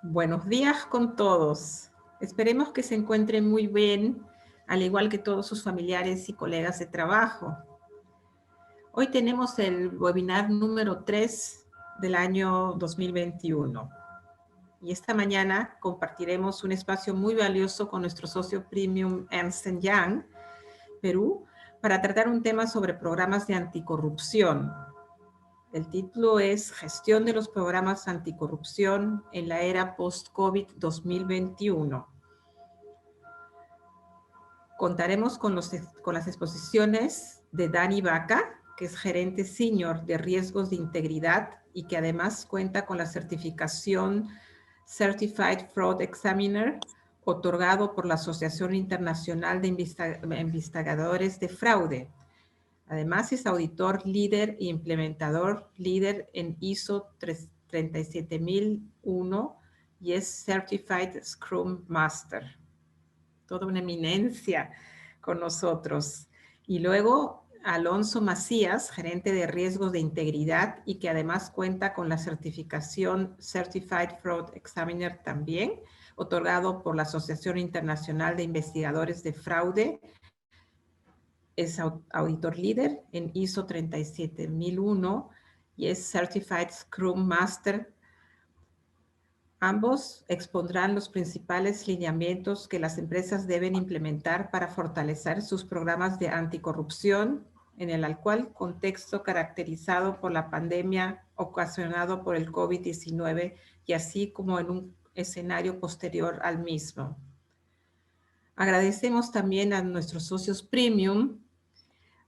Buenos días con todos. Esperemos que se encuentren muy bien, al igual que todos sus familiares y colegas de trabajo. Hoy tenemos el webinar número 3 del año 2021. Y esta mañana compartiremos un espacio muy valioso con nuestro socio premium Ernst & Young, Perú, para tratar un tema sobre programas de anticorrupción. El título es Gestión de los programas anticorrupción en la era post-COVID 2021. Contaremos con las exposiciones de Dani Vaca, que es gerente senior de riesgos de integridad y que además cuenta con la certificación Certified Fraud Examiner, otorgado por la Asociación Internacional de Investigadores de Fraude. Además, es auditor líder e implementador líder en ISO 37001 y es Certified Scrum Master. Toda una eminencia con nosotros. Y luego, Alonso Macías, gerente de riesgos de integridad y que además cuenta con la certificación Certified Fraud Examiner también, otorgado por la Asociación Internacional de Investigadores de Fraude. Es auditor líder en ISO 37001 y es Certified Scrum Master. Ambos expondrán los principales lineamientos que las empresas deben implementar para fortalecer sus programas de anticorrupción en el actual contexto caracterizado por la pandemia ocasionado por el COVID-19 y así como en un escenario posterior al mismo. Agradecemos también a nuestros socios premium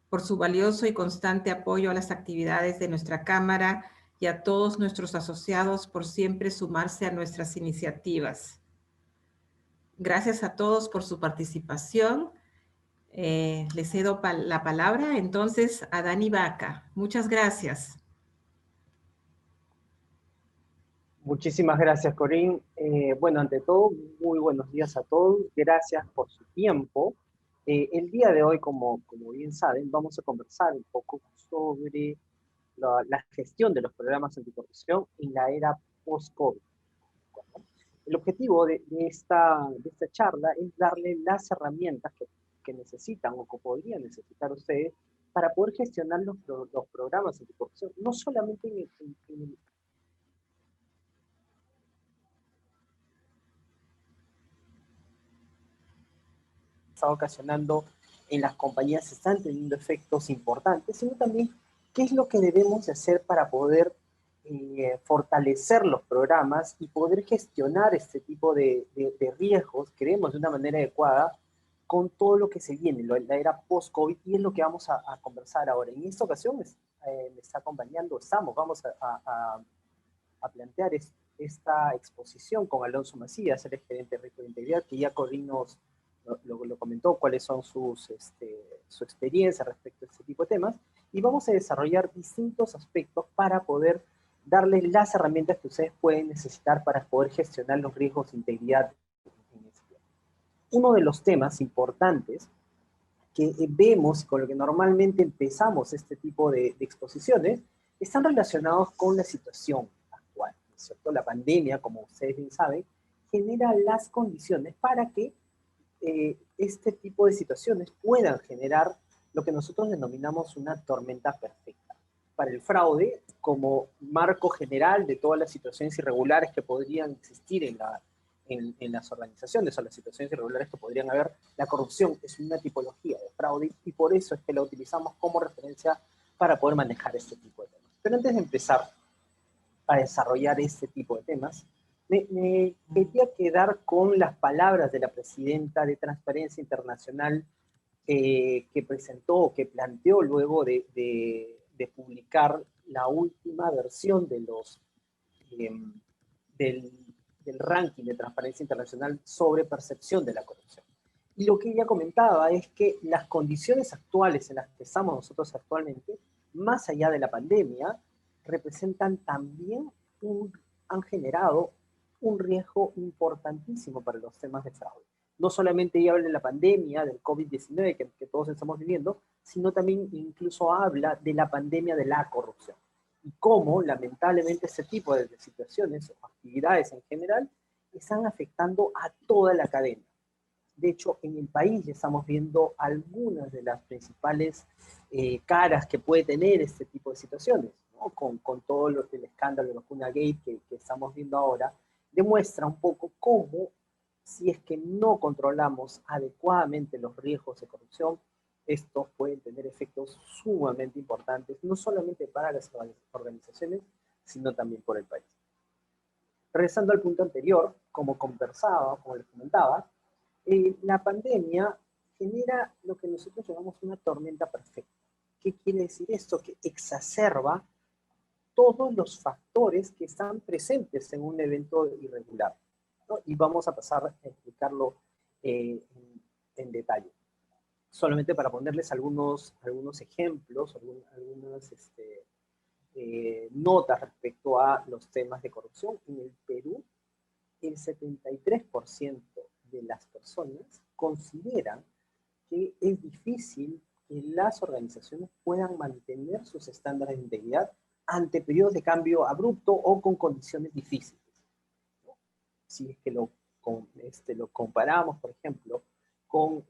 por su valioso y constante apoyo a las actividades de nuestra Cámara y a todos nuestros asociados por siempre sumarse a nuestras iniciativas. Gracias a todos por su participación. Le cedo la palabra entonces a Dani Vaca. Muchas gracias. Muchísimas gracias, Corín. Bueno, ante todo, muy buenos días a todos. Gracias por su tiempo. El día de hoy, como bien saben, vamos a conversar un poco sobre la gestión de los programas anticorrupción en la era post-COVID. El objetivo de esta charla es darle las herramientas que necesitan o que podrían necesitar ustedes para poder gestionar los programas anticorrupción, no solamente en el está ocasionando en las compañías están teniendo efectos importantes, sino también qué es lo que debemos de hacer para poder fortalecer los programas y poder gestionar este tipo de riesgos, creemos, de una manera adecuada, con todo lo que se viene, la era post-COVID, y es lo que vamos a conversar ahora. En esta ocasión me está acompañando, vamos a plantear esta exposición con Alonso Macías, el gerente de riesgo de integridad, que ya Corín lo comentó, cuáles son su experiencia respecto a este tipo de temas, y vamos a desarrollar distintos aspectos para poder darles las herramientas que ustedes pueden necesitar para poder gestionar los riesgos de integridad en este tiempo. Uno de los temas importantes que vemos, con lo que normalmente empezamos este tipo de exposiciones, están relacionados con la situación actual, ¿cierto? La pandemia, como ustedes bien saben, genera las condiciones para que este tipo de situaciones puedan generar lo que nosotros denominamos una tormenta perfecta. Para el fraude, como marco general de todas las situaciones irregulares que podrían existir en las organizaciones o las situaciones irregulares que podrían haber, la corrupción es una tipología de fraude y por eso es que la utilizamos como referencia para poder manejar este tipo de temas. Pero antes de empezar a desarrollar este tipo de temas, me quería quedar con las palabras de la presidenta de Transparencia Internacional que presentó, que planteó luego de publicar la última versión de del ranking de Transparencia Internacional sobre percepción de la corrupción. Y lo que ella comentaba es que las condiciones actuales en las que estamos nosotros actualmente, más allá de la pandemia, representan también han generado un riesgo importantísimo para los temas de fraude. No solamente ella habla de la pandemia, del COVID-19 que todos estamos viviendo, sino también incluso habla de la pandemia de la corrupción. Y cómo, lamentablemente, este tipo de situaciones o actividades en general están afectando a toda la cadena. De hecho, en el país ya estamos viendo algunas de las principales caras que puede tener este tipo de situaciones, ¿no? Con todo el escándalo de vacuna gate que estamos viendo ahora, demuestra un poco cómo, si es que no controlamos adecuadamente los riesgos de corrupción, estos pueden tener efectos sumamente importantes, no solamente para las organizaciones, sino también por el país. Regresando al punto anterior, como conversaba, como les comentaba, la pandemia genera lo que nosotros llamamos una tormenta perfecta. ¿Qué quiere decir esto? Que exacerba todos los factores que están presentes en un evento irregular, ¿no? Y vamos a pasar a explicarlo en detalle. Solamente para ponerles algunos ejemplos, algunas notas respecto a los temas de corrupción. En el Perú, el 73% de las personas consideran que es difícil que las organizaciones puedan mantener sus estándares de integridad ante periodos de cambio abrupto o con condiciones difíciles, ¿no? Si es que lo comparamos, por ejemplo, con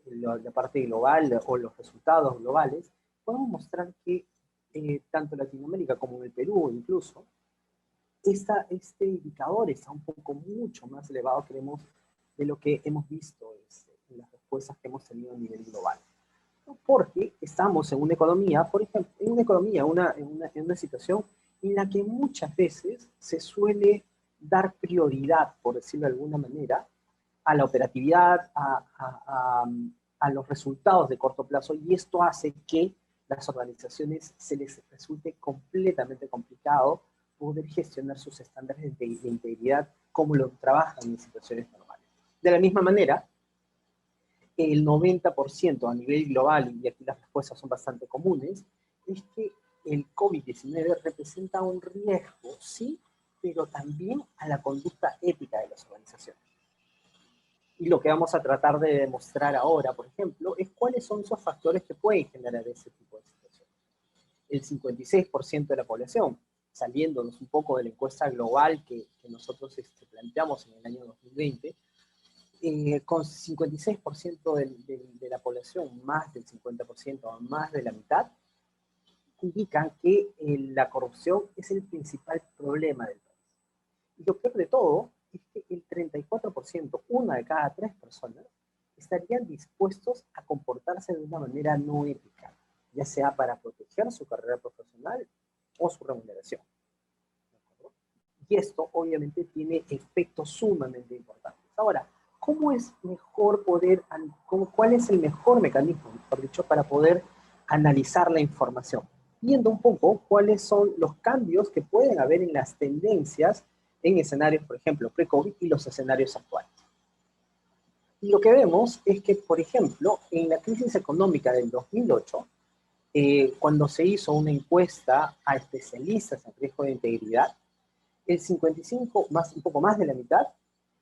la parte global o los resultados globales, podemos mostrar que tanto en Latinoamérica como en el Perú incluso, este indicador está un poco mucho más elevado, creemos, de lo que hemos visto en las respuestas que hemos tenido a nivel global. Porque estamos en una economía, por ejemplo, en una situación en la que muchas veces se suele dar prioridad, por decirlo de alguna manera, a la operatividad, a los resultados de corto plazo, y esto hace que las organizaciones se les resulte completamente complicado poder gestionar sus estándares de integridad como lo trabajan en situaciones normales. De la misma manera, el 90% a nivel global, y aquí las respuestas son bastante comunes, es que el COVID-19 representa un riesgo, sí, pero también a la conducta ética de las organizaciones. Y lo que vamos a tratar de demostrar ahora, por ejemplo, es cuáles son esos factores que pueden generar ese tipo de situaciones. El 56% de la población, saliéndonos un poco de la encuesta global que nosotros planteamos en el año 2020, con 56% de la población, más del 50%, más de la mitad, indican que la corrupción es el principal problema del país. Y lo peor de todo es que el 34%, una de cada tres personas, estarían dispuestos a comportarse de una manera no ética, ya sea para proteger su carrera profesional o su remuneración. Y esto obviamente tiene efectos sumamente importantes. Ahora, ¿cómo es mejor cuál es el mejor mecanismo, mejor dicho, para poder analizar la información? Viendo un poco cuáles son los cambios que pueden haber en las tendencias en escenarios, por ejemplo, pre-COVID y los escenarios actuales. Y lo que vemos es que, por ejemplo, en la crisis económica del 2008, cuando se hizo una encuesta a especialistas en riesgo de integridad, el 55, un poco más de la mitad,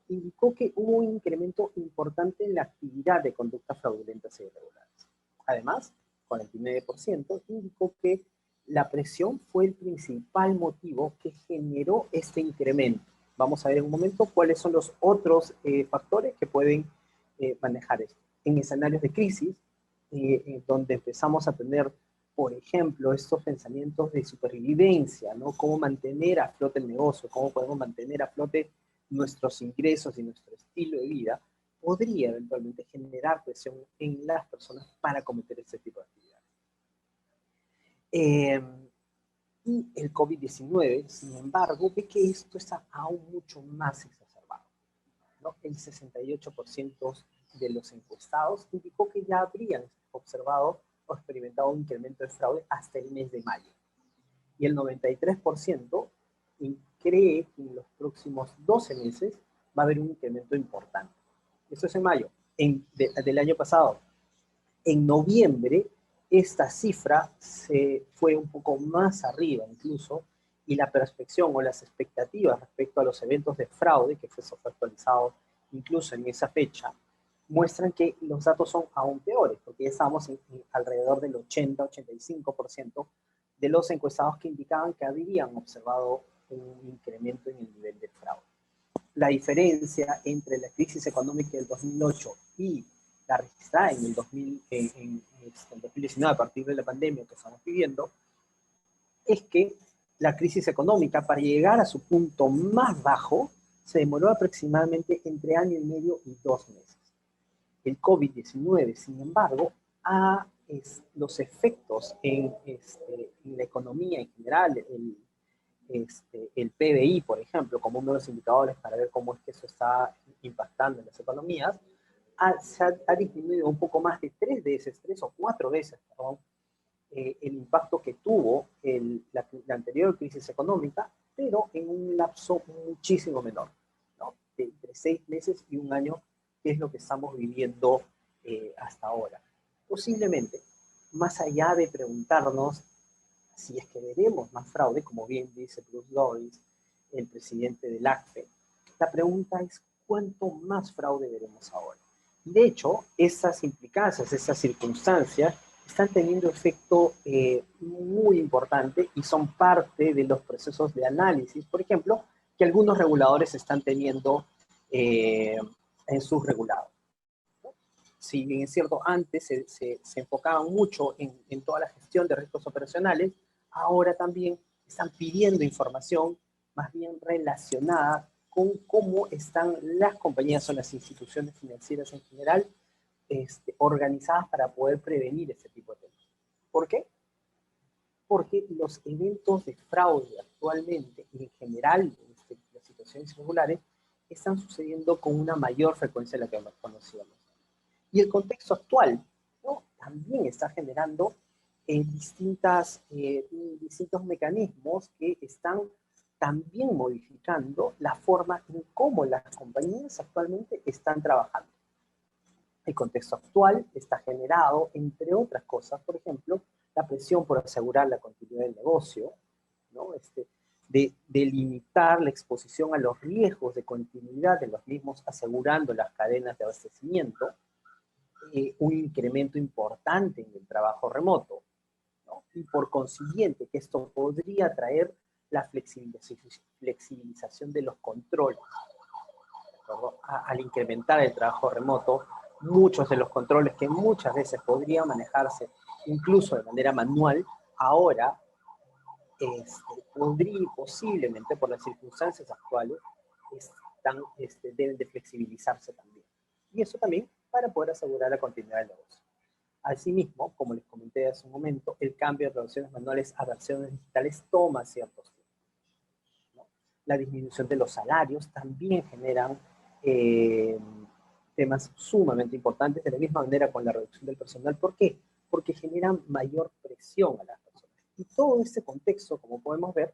indicó que hubo un incremento importante en la actividad de conductas fraudulentas e irregulares. Además, 49% indicó que la presión fue el principal motivo que generó este incremento. Vamos a ver en un momento cuáles son los otros factores que pueden manejar esto. En escenarios de crisis, donde empezamos a tener, por ejemplo, estos pensamientos de supervivencia, ¿no? Cómo mantener a flote el negocio, cómo podemos mantener a flote nuestros ingresos y nuestro estilo de vida, podría eventualmente generar presión en las personas para cometer este tipo de actividades. Y el COVID-19, sin embargo, ve que esto está aún mucho más exacerbado, ¿no? El 68% de los encuestados indicó que ya habrían observado o experimentado un incremento de fraude hasta el mes de mayo. Y el 93% cree que en los próximos 12 meses va a haber un incremento importante. Eso es en mayo, del año pasado. En noviembre, esta cifra se fue un poco más arriba incluso, y la perspectiva o las expectativas respecto a los eventos de fraude, que fue actualizado incluso en esa fecha, muestran que los datos son aún peores, porque ya estamos en alrededor del 80-85% de los encuestados que indicaban que habían observado un incremento en el nivel de fraude. la diferencia entre la crisis económica del 2008 y la registrada en el 2019 a partir de la pandemia que estamos viviendo, es que la crisis económica, para llegar a su punto más bajo, se demoró aproximadamente entre año y medio y 2 meses. El COVID-19, sin embargo, los efectos en la economía en general, el PBI, por ejemplo, como uno de los indicadores para ver cómo es que eso está impactando en las economías, ha disminuido un poco más de 3 o 4 veces, perdón, el impacto que tuvo la anterior crisis económica, pero en un lapso muchísimo menor, ¿no? De entre 6 meses y un año, que es lo que estamos viviendo hasta ahora. Posiblemente, más allá de preguntarnos si es que veremos más fraude, como bien dice Bruce Loris, el presidente del ACFE, la pregunta es ¿cuánto más fraude veremos ahora? De hecho, esas implicancias, esas circunstancias, están teniendo efecto muy importante y son parte de los procesos de análisis, por ejemplo, que algunos reguladores están teniendo en sus regulados. Si bien es cierto, antes se enfocaban mucho en toda la gestión de riesgos operacionales, ahora también están pidiendo información más bien relacionada con cómo están las compañías o las instituciones financieras en general organizadas para poder prevenir este tipo de temas. ¿Por qué? Porque los eventos de fraude actualmente, y en general las situaciones irregulares, están sucediendo con una mayor frecuencia de la que conocíamos. Y el contexto actual, ¿no?, también está generando distintos mecanismos que están también modificando la forma en cómo las compañías actualmente están trabajando. El contexto actual está generado, entre otras cosas, por ejemplo, la presión por asegurar la continuidad del negocio, ¿no? De limitar la exposición a los riesgos de continuidad de los mismos, asegurando las cadenas de abastecimiento, un incremento importante en el trabajo remoto, ¿no? Y por consiguiente que esto podría traer la flexibilización de los controles. Al incrementar el trabajo remoto, muchos de los controles que muchas veces podrían manejarse incluso de manera manual, ahora posiblemente por las circunstancias actuales deben de flexibilizarse también. Y eso también para poder asegurar la continuidad del negocio. Asimismo, como les comenté hace un momento, el cambio de traducciones manuales a versiones digitales toma ciertos tiempos, ¿no? La disminución de los salarios también generan temas sumamente importantes, de la misma manera con la reducción del personal. ¿Por qué? Porque generan mayor presión a las personas. Y todo este contexto, como podemos ver,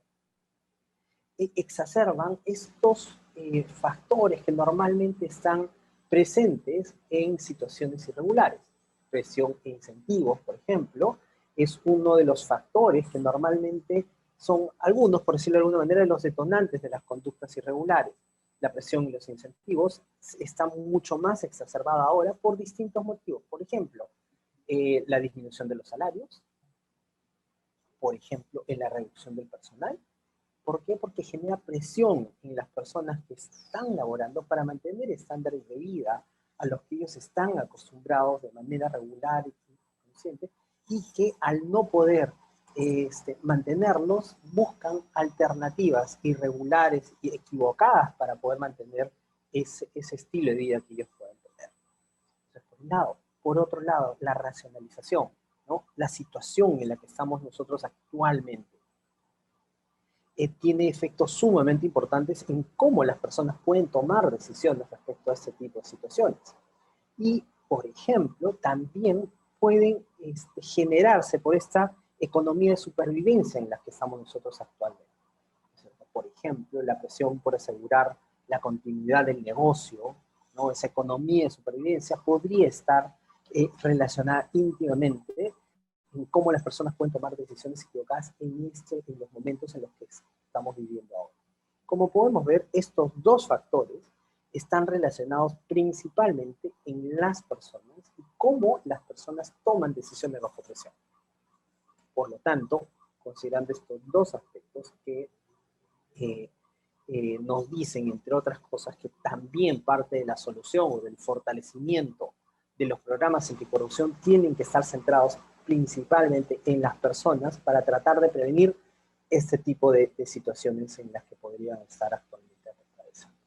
exacerban estos factores que normalmente están presentes en situaciones irregulares. Presión e incentivos, por ejemplo, es uno de los factores que normalmente son algunos, por decirlo de alguna manera, los detonantes de las conductas irregulares. La presión y los incentivos están mucho más exacerbadas ahora por distintos motivos. Por ejemplo, la disminución de los salarios, por ejemplo, en la reducción del personal. ¿Por qué? Porque genera presión en las personas que están laborando para mantener estándares de vida a los que ellos están acostumbrados de manera regular y consciente, y que al no poder mantenerlos, buscan alternativas irregulares y equivocadas para poder mantener ese estilo de vida que ellos pueden tener. Entonces, por un lado. Por otro lado, la racionalización, ¿no? La situación en la que estamos nosotros actualmente tiene efectos sumamente importantes en cómo las personas pueden tomar decisiones respecto a este tipo de situaciones. Y, por ejemplo, también pueden generarse por esta economía de supervivencia en la que estamos nosotros actualmente. Por ejemplo, la presión por asegurar la continuidad del negocio, ¿no? Esa economía de supervivencia podría estar relacionada íntimamente en cómo las personas pueden tomar decisiones equivocadas en los momentos en los que estamos viviendo ahora. Como podemos ver, estos dos factores están relacionados principalmente en las personas y cómo las personas toman decisiones bajo presión. Por lo tanto, considerando estos dos aspectos que nos dicen, entre otras cosas, que también parte de la solución o del fortalecimiento de los programas anticorrupción tienen que estar centrados principalmente en las personas para tratar de prevenir este tipo de situaciones en las que podrían estar actualmente atravesando.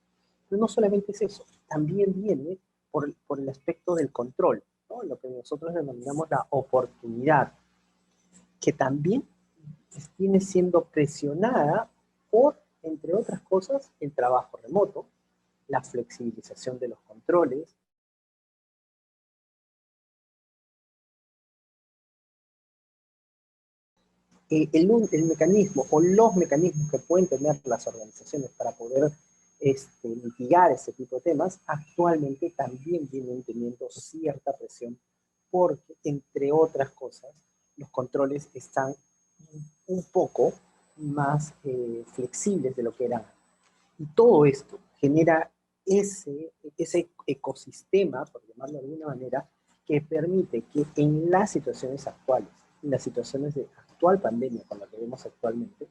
Pero no solamente es eso, también viene por el aspecto del control, ¿no? Lo que nosotros denominamos la oportunidad, que también viene siendo presionada por, entre otras cosas, el trabajo remoto, la flexibilización de los controles, el mecanismo o los mecanismos que pueden tener las organizaciones para poder mitigar ese tipo de temas, actualmente también vienen teniendo cierta presión porque, entre otras cosas, los controles están un poco más flexibles de lo que eran. Y todo esto genera ese ecosistema, por llamarlo de alguna manera, que permite que en las situaciones actuales, en las situaciones de actual pandemia con la que vemos actualmente,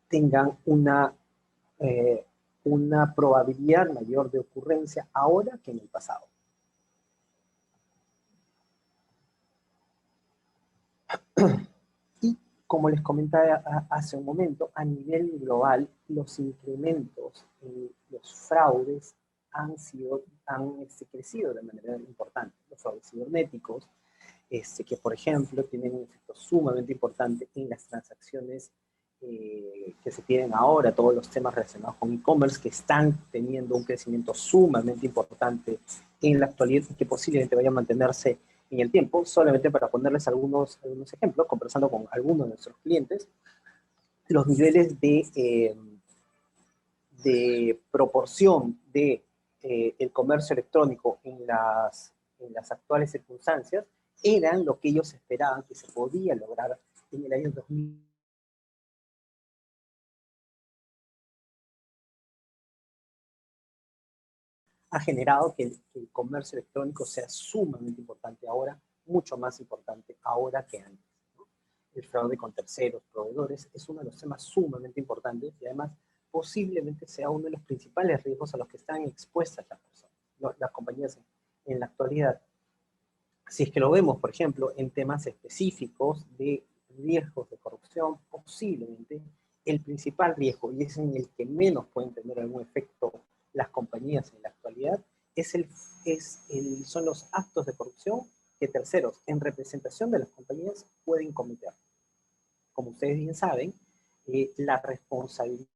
tengan una probabilidad mayor de ocurrencia ahora que en el pasado. Y como les comentaba hace un momento, a nivel global, los incrementos en los fraudes han crecido de manera importante. Los fraudes cibernéticos, que por ejemplo tienen un efecto sumamente importante en las transacciones que se tienen ahora, todos los temas relacionados con e-commerce que están teniendo un crecimiento sumamente importante en la actualidad y que posiblemente vaya a mantenerse en el tiempo. Solamente para ponerles algunos ejemplos, conversando con algunos de nuestros clientes, los niveles de proporción de el comercio electrónico en las actuales circunstancias eran lo que ellos esperaban que se podía lograr en el año 2000. Ha generado que el comercio electrónico sea sumamente importante ahora, mucho más importante ahora que antes, ¿no? El fraude con terceros, proveedores, es uno de los temas sumamente importantes y además posiblemente sea uno de los principales riesgos a los que están expuestas las personas, las compañías en la actualidad. Si es que lo vemos, por ejemplo, en temas específicos de riesgos de corrupción, posiblemente el principal riesgo, y es en el que menos pueden tener algún efecto las compañías en la actualidad, son los actos de corrupción que terceros, en representación de las compañías, pueden cometer. Como ustedes bien saben, la responsabilidad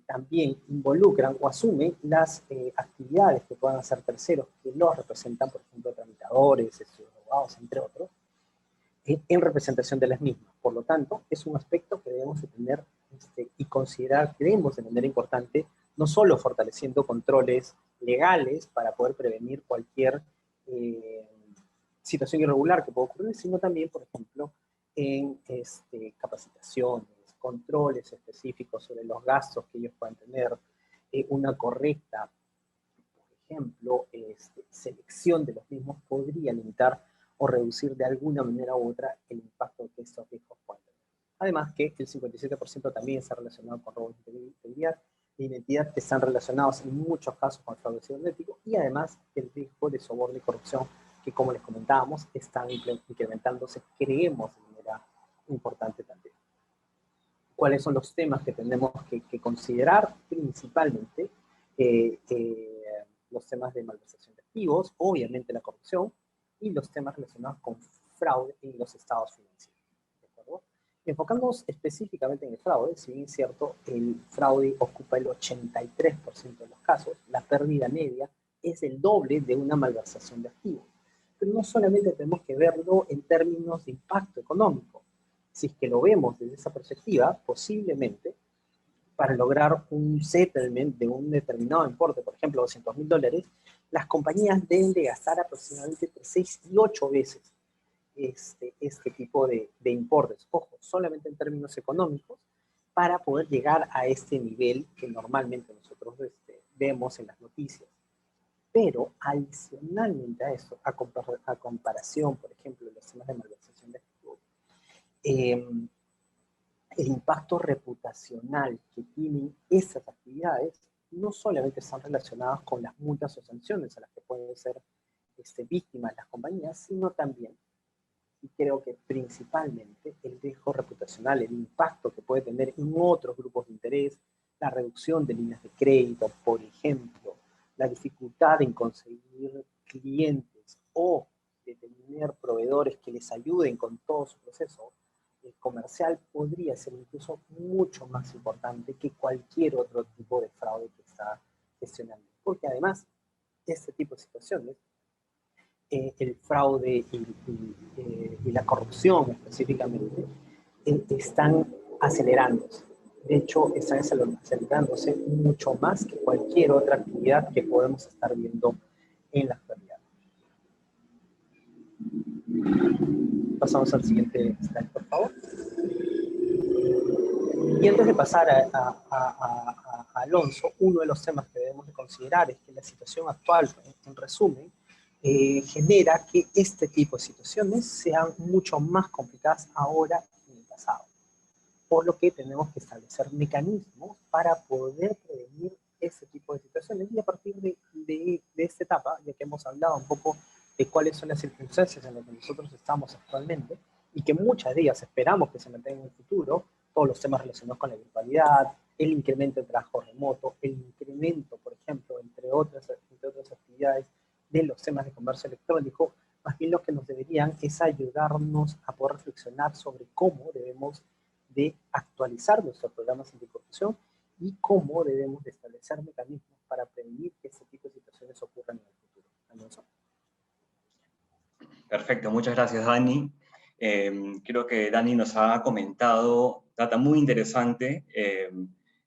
también involucran o asumen las actividades que puedan hacer terceros que los representan, por ejemplo, tramitadores, abogados, entre otros, en representación de las mismas. Por lo tanto, es un aspecto que debemos de tener y considerar que debemos de manera importante, no solo fortaleciendo controles legales para poder prevenir cualquier situación irregular que pueda ocurrir, sino también, por ejemplo, en capacitaciones, controles específicos sobre los gastos que ellos puedan tener, una correcta, por ejemplo, selección de los mismos podría limitar o reducir de alguna manera u otra el impacto que estos riesgos pueden tener. Además que el 57% también está relacionado con robos de identidad que están relacionados en muchos casos con el fraude cibernético y además el riesgo de soborno y corrupción que, como les comentábamos, están incrementándose, creemos, de manera importante también. ¿Cuáles son los temas que tenemos que considerar? Principalmente los temas de malversación de activos, obviamente la corrupción, y los temas relacionados con fraude en los estados financieros. ¿De acuerdo? Enfocándonos específicamente en el fraude, si bien es cierto, el fraude ocupa el 83% de los casos, la pérdida media es el doble de una malversación de activos. Pero no solamente tenemos que verlo en términos de impacto económico. Si es que lo vemos desde esa perspectiva, posiblemente para lograr un settlement de un determinado importe, por ejemplo, $200,000, las compañías deben de gastar aproximadamente entre 6 y 8 veces este tipo de importes. Ojo, solamente en términos económicos, para poder llegar a este nivel que normalmente nosotros vemos en las noticias. Pero adicionalmente a eso, a comparación, por ejemplo, de los temas de malversación el impacto reputacional que tienen esas actividades no solamente están relacionadas con las multas o sanciones a las que pueden ser víctimas las compañías, sino también, y creo que principalmente, el riesgo reputacional, el impacto que puede tener en otros grupos de interés, la reducción de líneas de crédito, por ejemplo, la dificultad en conseguir clientes o de tener proveedores que les ayuden con todo su proceso comercial podría ser incluso mucho más importante que cualquier otro tipo de fraude que está gestionando. Porque además, este tipo de situaciones, el fraude y la corrupción específicamente, están acelerándose. De hecho, están acelerándose mucho más que cualquier otra actividad que podemos estar viendo en la actualidad. Pasamos al siguiente slide, por favor. Y antes de pasar a Alonso, uno de los temas que debemos de considerar es que la situación actual, en resumen, genera que este tipo de situaciones sean mucho más complicadas ahora que en el pasado. Por lo que tenemos que establecer mecanismos para poder prevenir ese tipo de situaciones. Y a partir de esta etapa, ya que hemos hablado un poco de cuáles son las circunstancias en las que nosotros estamos actualmente, y que muchas de ellas esperamos que se mantengan en el futuro, todos los temas relacionados con la virtualidad, el incremento del trabajo remoto, el incremento, por ejemplo, entre otras actividades de los temas de comercio electrónico, más bien lo que nos deberían es ayudarnos a poder reflexionar sobre cómo debemos de actualizar nuestros programas anticorrupción y cómo debemos de establecer mecanismos para prevenir que este tipo de situaciones ocurran en el futuro. Alonso. Perfecto, muchas gracias, Dani. Creo que Dani nos ha comentado data muy interesante.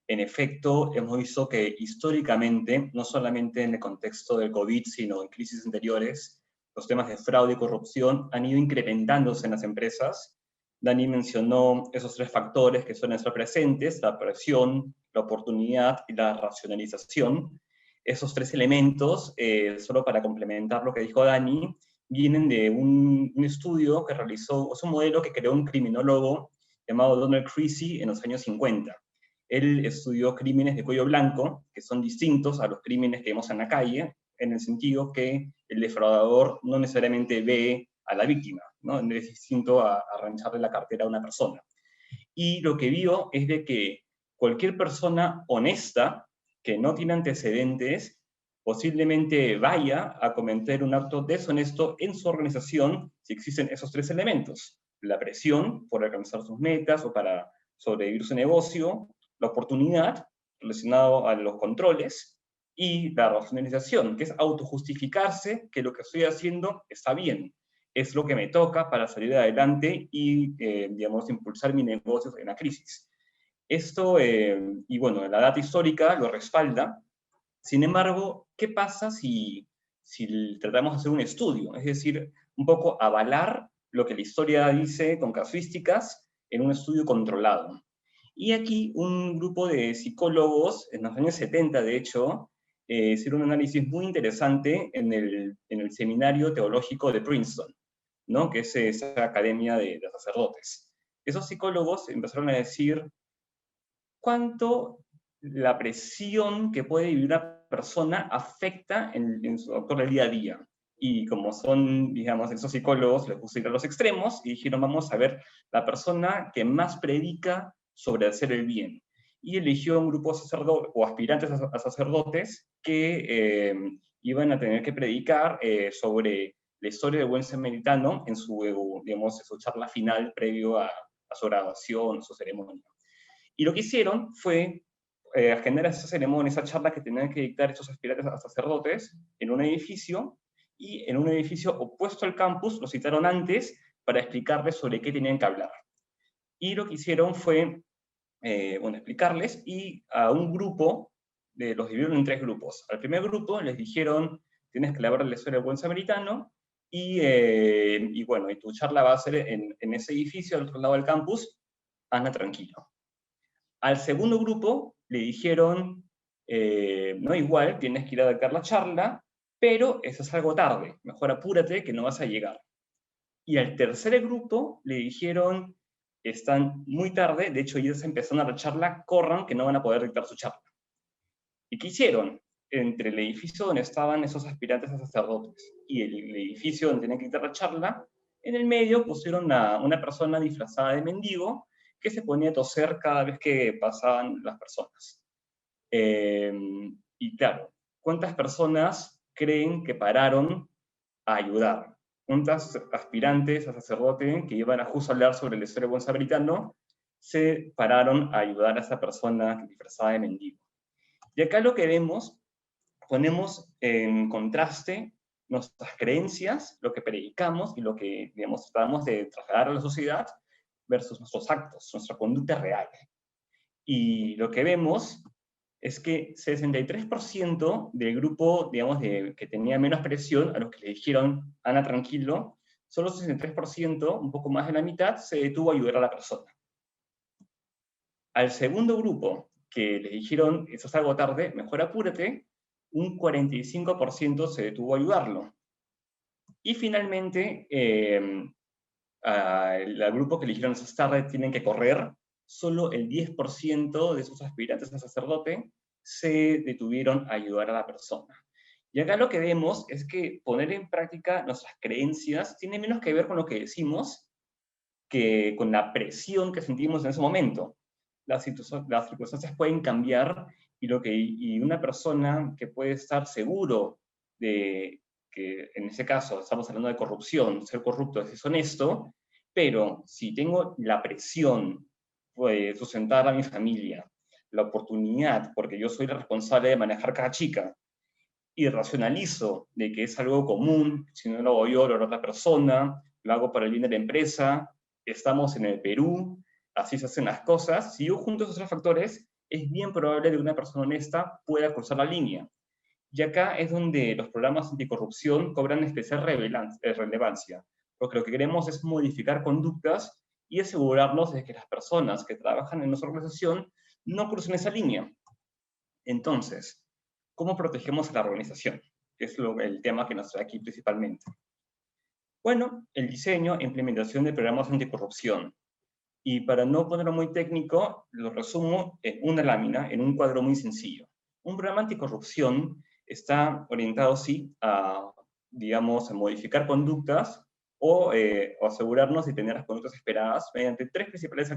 En efecto, hemos visto que históricamente, no solamente en el contexto del COVID, sino en crisis anteriores, los temas de fraude y corrupción han ido incrementándose en las empresas. Dani mencionó esos tres factores que suelen estar presentes: la presión, la oportunidad y la racionalización. Esos tres elementos, solo para complementar lo que dijo Dani, vienen de un estudio que realizó, es un modelo que creó un criminólogo llamado Donald Creasy en los años 50. Él estudió crímenes de cuello blanco, que son distintos a los crímenes que vemos en la calle, en el sentido que el defraudador no necesariamente ve a la víctima, ¿no? Es distinto a arrancharle la cartera a una persona. Y lo que vio es de que cualquier persona honesta, que no tiene antecedentes, posiblemente vaya a cometer un acto deshonesto en su organización si existen esos tres elementos: la presión por alcanzar sus metas o para sobrevivir su negocio, la oportunidad relacionada a los controles, y la racionalización, que es autojustificarse que lo que estoy haciendo está bien, es lo que me toca para salir adelante y, digamos, impulsar mi negocio en la crisis. Esto, y bueno, la data histórica lo respalda. Sin embargo, ¿qué pasa si tratamos de hacer un estudio? Es decir, un poco avalar lo que la historia dice con casuísticas en un estudio controlado. Y aquí un grupo de psicólogos, en los años 70 de hecho, hicieron un análisis muy interesante en el Seminario Teológico de Princeton, ¿no? Que es esa academia de sacerdotes. Esos psicólogos empezaron a decir cuánto la presión que puede vivir una persona afecta en su actual día a día. Y como son, digamos, esos psicólogos, les gusta ir a los extremos y dijeron, vamos a ver la persona que más predica sobre hacer el bien. Y eligió un grupo de sacerdotes o aspirantes a sacerdotes que iban a tener que predicar sobre la historia del buen samaritano en su, digamos, en su charla final previo a su graduación, su ceremonia. Y lo que hicieron fue agendar esa ceremonia, esa charla que tenían que dictar estos aspirantes a sacerdotes en un edificio, y en un edificio opuesto al campus los citaron antes para explicarles sobre qué tenían que hablar. Y lo que hicieron fue, bueno, explicarles, y a un grupo los dividieron en tres grupos. Al primer grupo les dijeron, tienes que hablar la historia del buen samaritano, y bueno, y tu charla va a ser en ese edificio al otro lado del campus, anda tranquilo. Al segundo grupo le dijeron, no, igual, tienes que ir a dar la charla, pero eso es algo tarde, mejor apúrate que no vas a llegar. Y al tercer grupo le dijeron, están muy tarde, de hecho ya se empezaron a la charla, corran que no van a poder dictar su charla. ¿Y qué hicieron? Entre el edificio donde estaban esos aspirantes a sacerdotes y el edificio donde tenían que dictar la charla, en el medio pusieron a una persona disfrazada de mendigo que se ponía a toser cada vez que pasaban las personas. Y claro, ¿cuántas personas creen que pararon a ayudar? ¿Cuántas aspirantes a sacerdote que iban a justo hablar sobre la historia del buen samaritano se pararon a ayudar a esa persona disfrazada de mendigo? Y acá lo que vemos, ponemos en contraste nuestras creencias, lo que predicamos y lo que, digamos, tratamos de trasladar a la sociedad versus nuestros actos, nuestra conducta real. Y lo que vemos es que 63% del grupo, digamos, que tenía menos presión, a los que le dijeron, Ana, tranquilo, solo 63%, un poco más de la mitad, se detuvo a ayudar a la persona. Al segundo grupo, que le dijeron, eso es algo tarde, mejor apúrate, un 45% se detuvo a ayudarlo. Y finalmente, al grupo que le dijeron, eso es tarde, tienen que correr, solo el 10% de esos aspirantes a sacerdote se detuvieron a ayudar a la persona. Y acá lo que vemos es que poner en práctica nuestras creencias tiene menos que ver con lo que decimos que con la presión que sentimos en ese momento. Las circunstancias pueden cambiar y una persona que puede estar seguro de que, en ese caso, estamos hablando de corrupción, ser corrupto es deshonesto, pero si tengo la presión de sustentar a mi familia, la oportunidad, porque yo soy el responsable de manejar cada chica, y racionalizo de que es algo común, si no lo hago yo, lo hará otra persona, lo hago para el bien de la empresa, estamos en el Perú, así se hacen las cosas, si yo junto esos tres factores, es bien probable que una persona honesta pueda cruzar la línea. Y acá es donde los programas anticorrupción cobran especial relevancia, porque lo que queremos es modificar conductas y asegurarnos de que las personas que trabajan en nuestra organización no crucen esa línea. Entonces, ¿cómo protegemos a la organización? Que es el tema que nos trae aquí principalmente. Bueno, el diseño e implementación de programas anticorrupción. Y para no ponerlo muy técnico, lo resumo en una lámina, en un cuadro muy sencillo. Un programa anticorrupción está orientado, sí, a, digamos, a modificar conductas o asegurarnos de tener las conductas esperadas mediante tres principales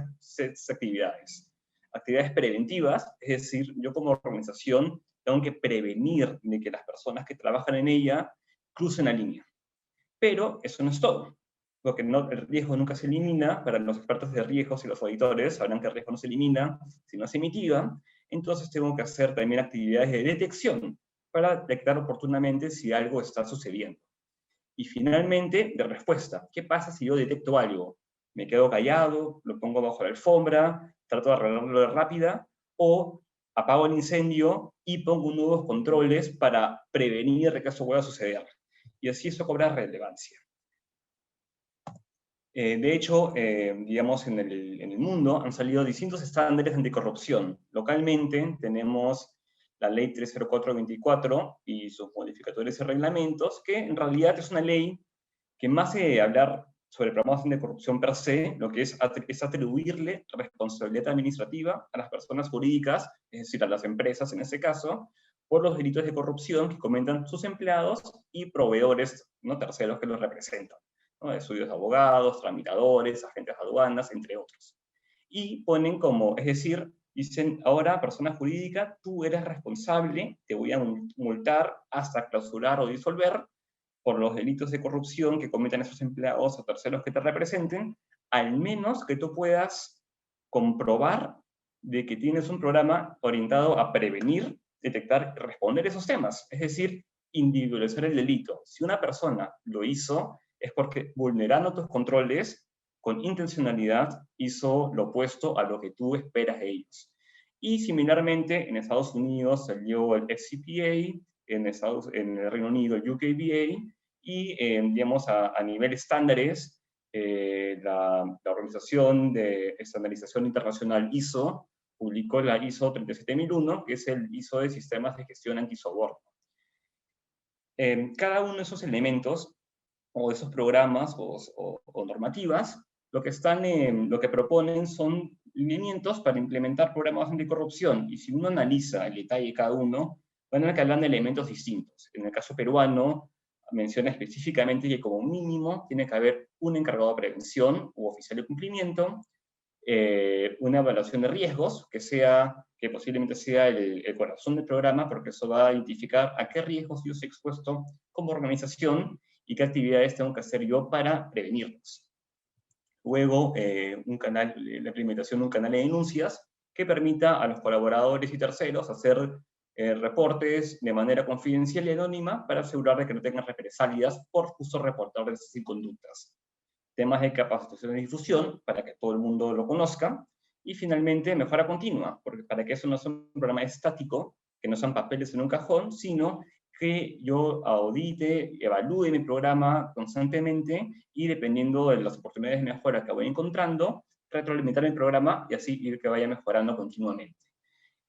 actividades. Actividades preventivas, es decir, yo como organización tengo que prevenir de que las personas que trabajan en ella crucen la línea. Pero eso no es todo, porque el riesgo nunca se elimina. Para los expertos de riesgos y los auditores sabrán que el riesgo no se elimina, sino se mitiga. Entonces tengo que hacer también actividades de detección para detectar oportunamente si algo está sucediendo. Y finalmente, de respuesta. ¿Qué pasa si yo detecto algo? ¿Me quedo callado? ¿Lo pongo bajo la alfombra? ¿Trato de arreglarlo de rápida? ¿O apago el incendio y pongo nuevos controles para prevenir que eso pueda suceder? Y así eso cobra relevancia. De hecho, digamos, en el mundo han salido distintos estándares anticorrupción. Localmente tenemos la ley 304/24 y sus modificadores y reglamentos, que en realidad es una ley que más de hablar sobre programas de corrupción per se, lo que es atribuirle responsabilidad administrativa a las personas jurídicas, es decir, a las empresas en este caso, por los delitos de corrupción que cometan sus empleados y proveedores, no terceros que los representan, ¿no? Estudios de abogados, tramitadores, agentes de aduanas, entre otros. Y ponen como, es decir, dicen, ahora, persona jurídica, tú eres responsable, te voy a multar hasta clausurar o disolver por los delitos de corrupción que cometan esos empleados o terceros que te representen, al menos que tú puedas comprobar de que tienes un programa orientado a prevenir, detectar y responder esos temas. Es decir, individualizar el delito. Si una persona lo hizo, es porque vulnerando tus controles, con intencionalidad, hizo lo opuesto a lo que tú esperas de ellos. Y similarmente, en Estados Unidos salió el FCPA, en el Reino Unido el UKBA, y digamos a nivel estándares, la Organización de Estandarización Internacional ISO publicó la ISO 37001, que es el ISO de Sistemas de Gestión Antisoborno. Cada uno de esos elementos, o esos programas o normativas, lo que proponen son lineamientos para implementar programas anticorrupción, y si uno analiza el detalle de cada uno, van a ver que hablan de elementos distintos. En el caso peruano, menciona específicamente que como mínimo tiene que haber un encargado de prevención u oficial de cumplimiento, una evaluación de riesgos, que posiblemente sea el corazón del programa, porque eso va a identificar a qué riesgos yo estoy expuesto como organización y qué actividades tengo que hacer yo para prevenirlos. Luego, la implementación de un canal de denuncias que permita a los colaboradores y terceros hacer reportes de manera confidencial y anónima para asegurar de que no tengan represalias por justo reportar de esas inconductas. Temas de capacitación y difusión para que todo el mundo lo conozca. Y finalmente, mejora continua, porque para que eso no sea un programa estático, que no sean papeles en un cajón, sino que yo audite, evalúe mi programa constantemente y dependiendo de las oportunidades de mejora que voy encontrando, retroalimentar el programa y así ir que vaya mejorando continuamente.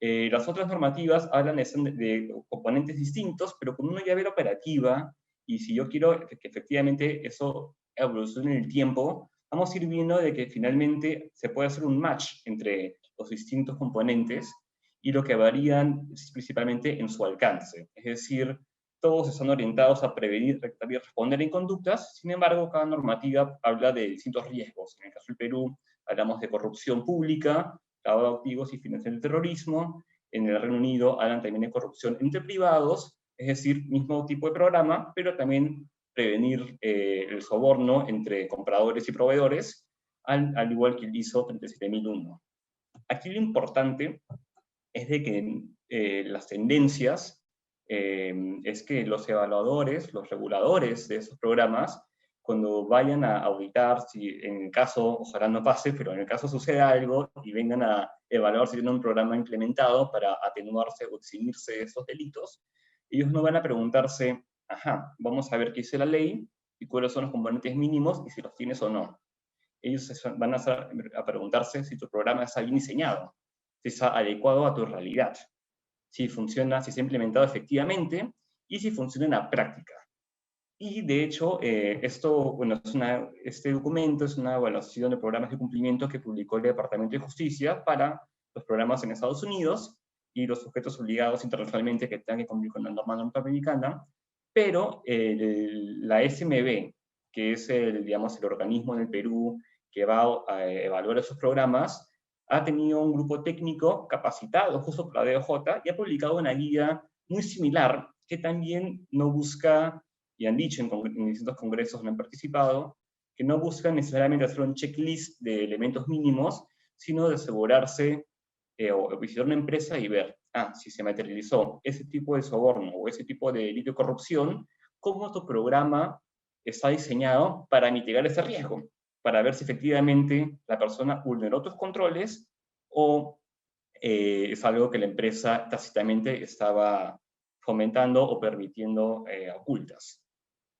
Las otras normativas hablan de componentes distintos, pero con una llave operativa, y si yo quiero que efectivamente eso evolucione en el tiempo, vamos a ir viendo de que finalmente se puede hacer un match entre los distintos componentes y lo que varían es principalmente en su alcance. Es decir, todos están orientados a prevenir y responder en conductas, sin embargo, cada normativa habla de distintos riesgos. En el caso del Perú, hablamos de corrupción pública, lavado de activos y financiación del terrorismo. En el Reino Unido hablan también de corrupción entre privados, es decir, mismo tipo de programa, pero también prevenir el soborno entre compradores y proveedores, al igual que el ISO 37001. Aquí lo importante es de que las tendencias es que los evaluadores, los reguladores de esos programas, cuando vayan a auditar, si en el caso, ojalá no pase, pero en el caso suceda algo y vengan a evaluar si tienen un programa implementado para atenuarse o eximirse de esos delitos, ellos no van a preguntarse, ajá, vamos a ver qué dice la ley y cuáles son los componentes mínimos y si los tienes o no. Ellos van a preguntarse si tu programa está bien diseñado, si está adecuado a tu realidad, si funciona, si se ha implementado efectivamente y si funciona en la práctica. Y de hecho, este documento es una evaluación de programas de cumplimiento que publicó el Departamento de Justicia para los programas en Estados Unidos y los sujetos obligados internacionalmente que tengan que cumplir con la norma norteamericana, pero la SMB, que es el organismo en el Perú que va a evaluar esos programas, ha tenido un grupo técnico capacitado justo por la DOJ y ha publicado una guía muy similar que también no busca, y han dicho en distintos congresos donde han participado, que no buscan necesariamente hacer un checklist de elementos mínimos, sino de asegurarse o visitar una empresa y ver, si se materializó ese tipo de soborno o ese tipo de delito de corrupción, cómo tu programa está diseñado para mitigar ese riesgo, para ver si efectivamente la persona vulneró tus controles o es algo que la empresa tácitamente estaba fomentando o permitiendo ocultas,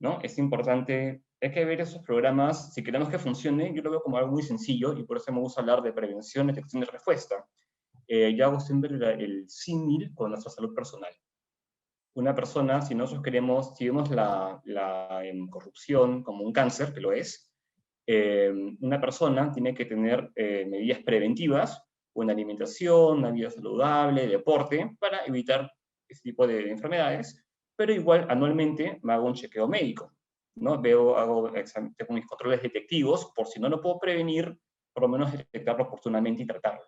¿no? Es importante, hay que ver esos programas, si queremos que funcione, yo lo veo como algo muy sencillo y por eso me gusta hablar de prevención, detección y respuesta. Yo hago siempre el símil con nuestra salud personal. Una persona, si nosotros si vemos la corrupción como un cáncer, que lo es, una persona tiene que tener medidas preventivas, buena alimentación, una vida saludable, deporte, para evitar ese tipo de enfermedades, pero igual anualmente me hago un chequeo médico, ¿no? Tengo mis controles detectivos, por si no lo puedo prevenir, por lo menos detectarlo oportunamente y tratarlo.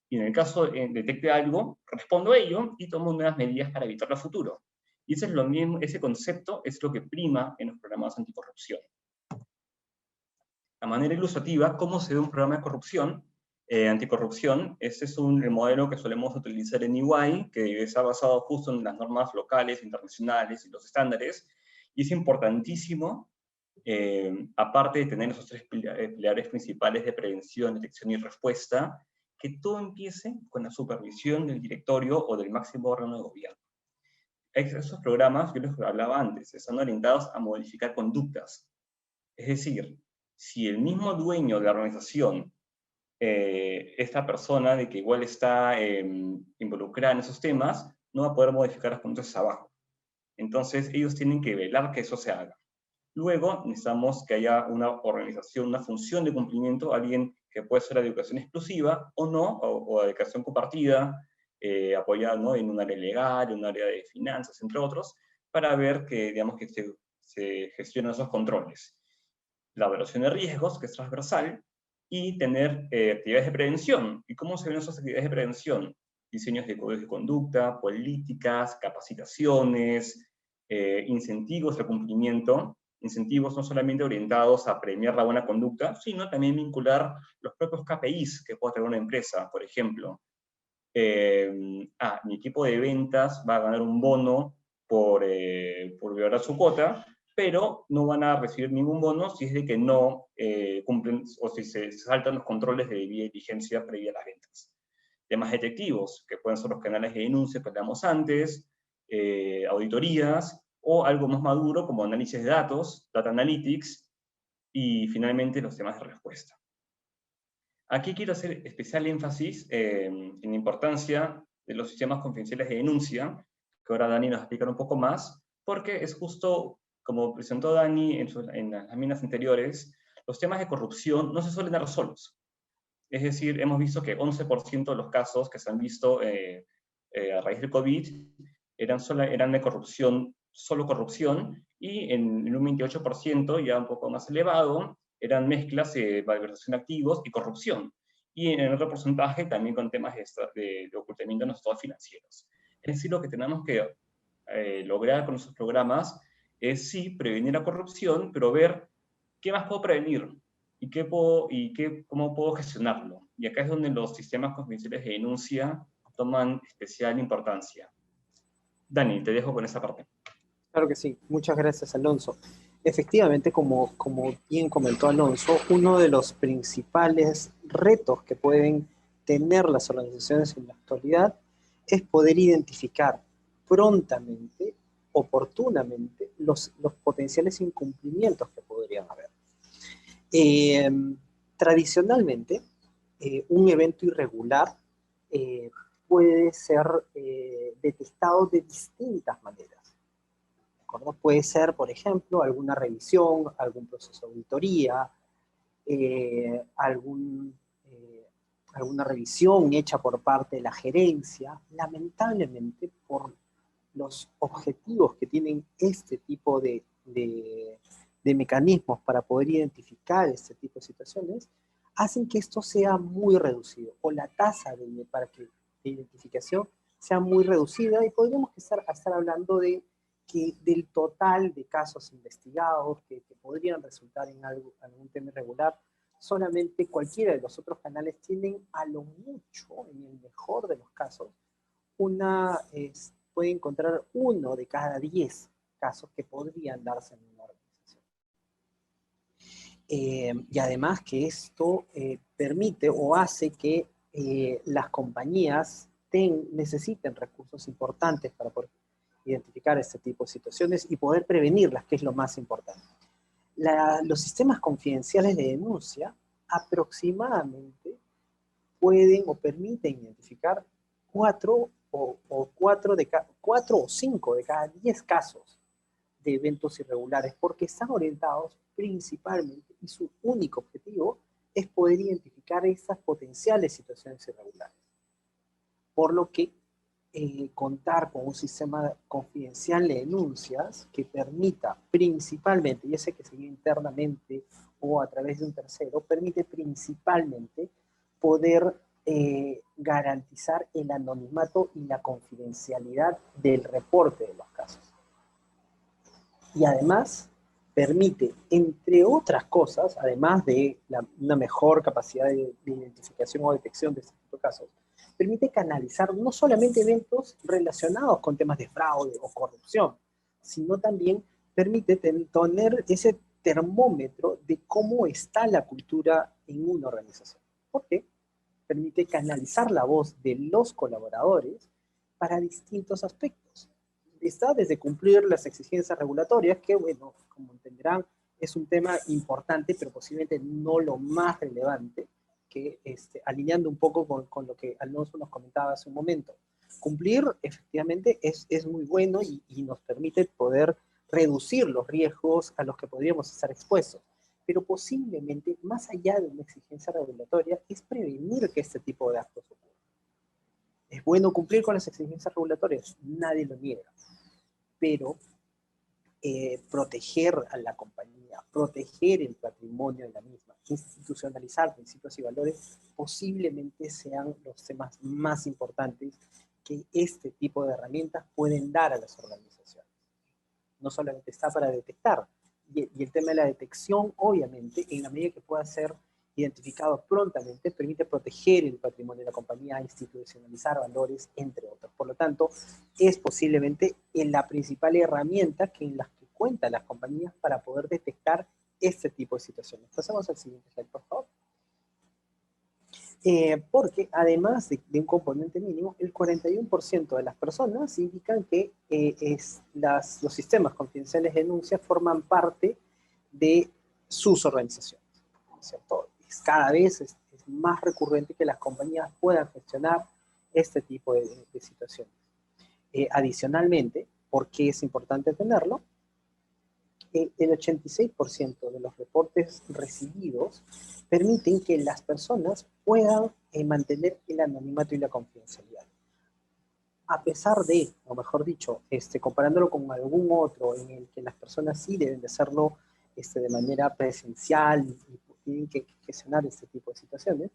Y en el caso detecte algo, respondo a ello y tomo nuevas medidas para evitarlo a futuro. Y eso es lo mismo, ese concepto es lo que prima en los programas anticorrupción. A manera ilustrativa, ¿cómo se ve un programa de corrupción? Anticorrupción, este es el modelo que solemos utilizar en EY, que está basado justo en las normas locales, internacionales y los estándares, y es importantísimo, aparte de tener esos tres pilares principales de prevención, detección y respuesta, que todo empiece con la supervisión del directorio o del máximo órgano de gobierno. Esos programas, yo les hablaba antes, están orientados a modificar conductas. Es decir, si el mismo dueño de la organización, esta persona de que igual está involucrada en esos temas, no va a poder modificar las conductas abajo. Entonces, ellos tienen que velar que eso se haga. Luego necesitamos que haya una organización, una función de cumplimiento, alguien que puede ser de educación exclusiva o no, o de educación compartida, apoyada, ¿no?, en un área legal, en un área de finanzas, entre otros, para ver que, digamos, que se gestionan esos controles. La evaluación de riesgos, que es transversal, y tener actividades de prevención. ¿Y cómo se ven esas actividades de prevención? Diseños de códigos de conducta, políticas, capacitaciones, incentivos al cumplimiento, incentivos no solamente orientados a premiar la buena conducta, sino también vincular los propios KPIs que puede tener una empresa. Por ejemplo, mi equipo de ventas va a ganar un bono por violar su cuota, pero no van a recibir ningún bono si es de que no cumplen o si se saltan los controles de diligencia previa a las ventas. Temas detectivos, que pueden ser los canales de denuncia que hablamos antes, auditorías, o algo más maduro como análisis de datos, data analytics, y finalmente los temas de respuesta. Aquí quiero hacer especial énfasis en la importancia de los sistemas confidenciales de denuncia, que ahora Dani nos va a explicar un poco más, porque es justo, como presentó Dani en las láminas anteriores, los temas de corrupción no se suelen dar solos. Es decir, hemos visto que 11% de los casos que se han visto a raíz del COVID eran de corrupción, solo corrupción, y en un 28%, ya un poco más elevado, eran mezclas de malversación de activos y corrupción. Y en otro porcentaje también con temas de ocultamiento de los estados financieros. Es decir, lo que tenemos que lograr con nuestros programas es sí prevenir la corrupción, pero ver qué más puedo prevenir y cómo puedo gestionarlo. Y acá es donde los sistemas confidenciales de denuncia toman especial importancia. Dani, te dejo con esa parte. Claro que sí. Muchas gracias, Alonso. Efectivamente, como bien comentó Alonso, uno de los principales retos que pueden tener las organizaciones en la actualidad es poder identificar prontamente, oportunamente, los potenciales incumplimientos que podrían haber. Tradicionalmente, un evento irregular puede ser detectado de distintas maneras. Puede ser, por ejemplo, alguna revisión, algún proceso de auditoría, alguna revisión hecha por parte de la gerencia. Lamentablemente, por los objetivos que tienen este tipo de mecanismos para poder identificar este tipo de situaciones, hacen que esto sea muy reducido, o la tasa de identificación sea muy reducida, y podríamos estar hablando de que del total de casos investigados que podrían resultar en algún tema irregular, solamente cualquiera de los otros canales tienen a lo mucho, en el mejor de los casos, puede encontrar 1 de cada 10 casos que podrían darse en una organización. Y además que esto permite o hace que las compañías necesiten recursos importantes para poder identificar este tipo de situaciones y poder prevenirlas, que es lo más importante. Los sistemas confidenciales de denuncia aproximadamente pueden o permiten identificar 4 o 5 de cada 10 casos de eventos irregulares, porque están orientados principalmente, y su único objetivo es poder identificar esas potenciales situaciones irregulares. Por lo que contar con un sistema confidencial de denuncias que permita principalmente, ya sea que sea internamente o a través de un tercero, permite principalmente poder garantizar el anonimato y la confidencialidad del reporte de los casos. Y además permite, entre otras cosas, además de una mejor capacidad de identificación o detección de este tipo de casos, permite canalizar no solamente eventos relacionados con temas de fraude o corrupción, sino también permite tener ese termómetro de cómo está la cultura en una organización. ¿Por qué? Permite canalizar la voz de los colaboradores para distintos aspectos. Está desde cumplir las exigencias regulatorias, que, bueno, como entenderán, es un tema importante, pero posiblemente no lo más relevante, que alineando un poco con lo que Alonso nos comentaba hace un momento. Cumplir, efectivamente, es muy bueno y nos permite poder reducir los riesgos a los que podríamos estar expuestos. Pero posiblemente, más allá de una exigencia regulatoria, es prevenir que este tipo de actos ocurran. ¿Es bueno cumplir con las exigencias regulatorias? Nadie lo niega. Pero proteger a la compañía, proteger el patrimonio de la misma, institucionalizar principios y valores, posiblemente sean los temas más importantes que este tipo de herramientas pueden dar a las organizaciones. No solamente está para detectar, y el tema de la detección, obviamente, en la medida que pueda ser identificado prontamente, permite proteger el patrimonio de la compañía, institucionalizar valores, entre otros. Por lo tanto, es posiblemente la principal herramienta en las que cuentan las compañías para poder detectar este tipo de situaciones. Pasamos al siguiente slide, por favor. Porque además de un componente mínimo, el 41% de las personas indican que los sistemas confidenciales de denuncia forman parte de sus organizaciones, ¿cierto? Cada vez es más recurrente que las compañías puedan gestionar este tipo de situaciones. Adicionalmente, ¿por qué es importante tenerlo? El 86% de los reportes recibidos permiten que las personas puedan mantener el anonimato y la confidencialidad. A pesar de, o mejor dicho, comparándolo con algún otro en el que las personas sí deben de hacerlo de manera presencial y tienen que gestionar este tipo de situaciones,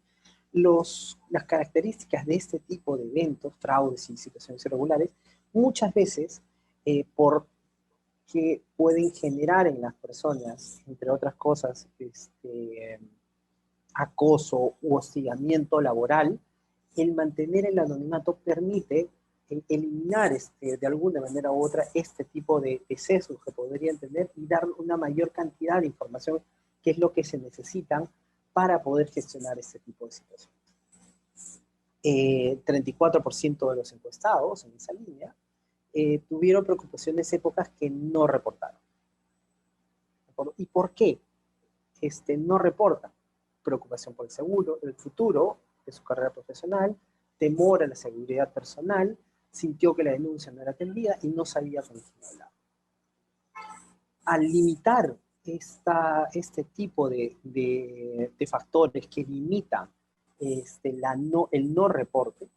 las características de este tipo de eventos, fraudes y situaciones irregulares, muchas veces por que pueden generar en las personas, entre otras cosas, acoso u hostigamiento laboral, el mantener el anonimato permite eliminar de alguna manera u otra este tipo de sesgos que podrían tener y dar una mayor cantidad de información, que es lo que se necesitan para poder gestionar este tipo de situaciones. 34% de los encuestados en esa línea tuvieron preocupaciones épocas que no reportaron. ¿Y por qué no reportan? Preocupación por el seguro, el futuro de su carrera profesional, temor a la seguridad personal, sintió que la denuncia no era atendida y no sabía con quién hablar. Al limitar este tipo de factores que limitan el no reporte,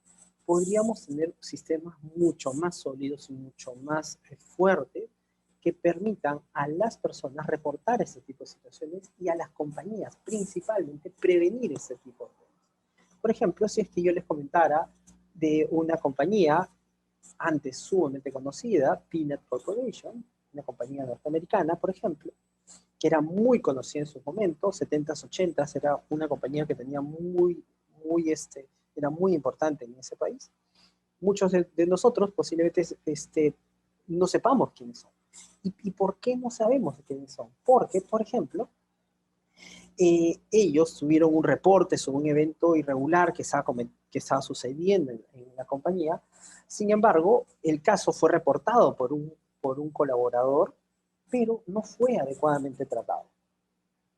podríamos tener sistemas mucho más sólidos y mucho más fuertes que permitan a las personas reportar este tipo de situaciones y a las compañías principalmente prevenir este tipo de cosas. Por ejemplo, si es que yo les comentara de una compañía antes sumamente conocida, Peanut Corporation, una compañía norteamericana, por ejemplo, que era muy conocida en sus momentos, 70s, 80s, era una compañía que tenía era muy importante en ese país. Muchos de nosotros posiblemente no sepamos quiénes son. ¿Y por qué no sabemos quiénes son? Porque, por ejemplo, ellos tuvieron un reporte sobre un evento irregular que estaba sucediendo en la compañía. Sin embargo, el caso fue reportado por un colaborador, pero no fue adecuadamente tratado.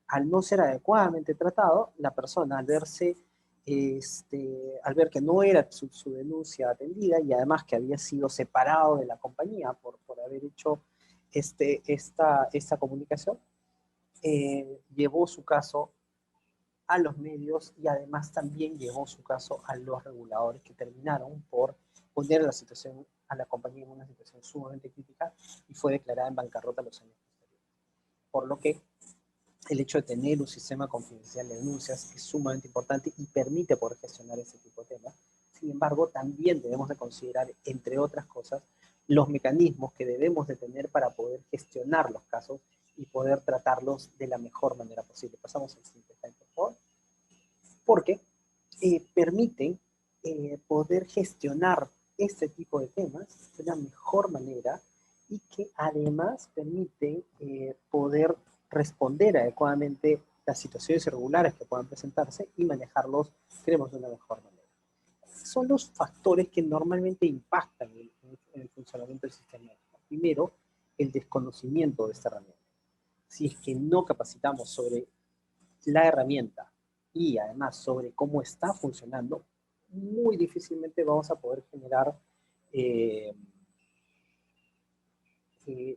Al no ser adecuadamente tratado, la persona al ver que no era su denuncia atendida y además que había sido separado de la compañía por haber hecho esta comunicación, llevó su caso a los medios y además también llevó su caso a los reguladores, que terminaron por poner a la compañía en una situación sumamente crítica y fue declarada en bancarrota los años posteriores. Por lo que el hecho de tener un sistema confidencial de denuncias es sumamente importante y permite poder gestionar ese tipo de temas. Sin embargo, también debemos de considerar, entre otras cosas, los mecanismos que debemos de tener para poder gestionar los casos y poder tratarlos de la mejor manera posible. Pasamos al siguiente slide, por favor. Porque permiten poder gestionar este tipo de temas de la mejor manera y que además permiten poder responder adecuadamente las situaciones irregulares que puedan presentarse y manejarlos, creemos, de una mejor manera. Son los factores que normalmente impactan en el funcionamiento del sistema. Primero, el desconocimiento de esta herramienta. Si es que no capacitamos sobre la herramienta y además sobre cómo está funcionando, muy difícilmente vamos a poder generar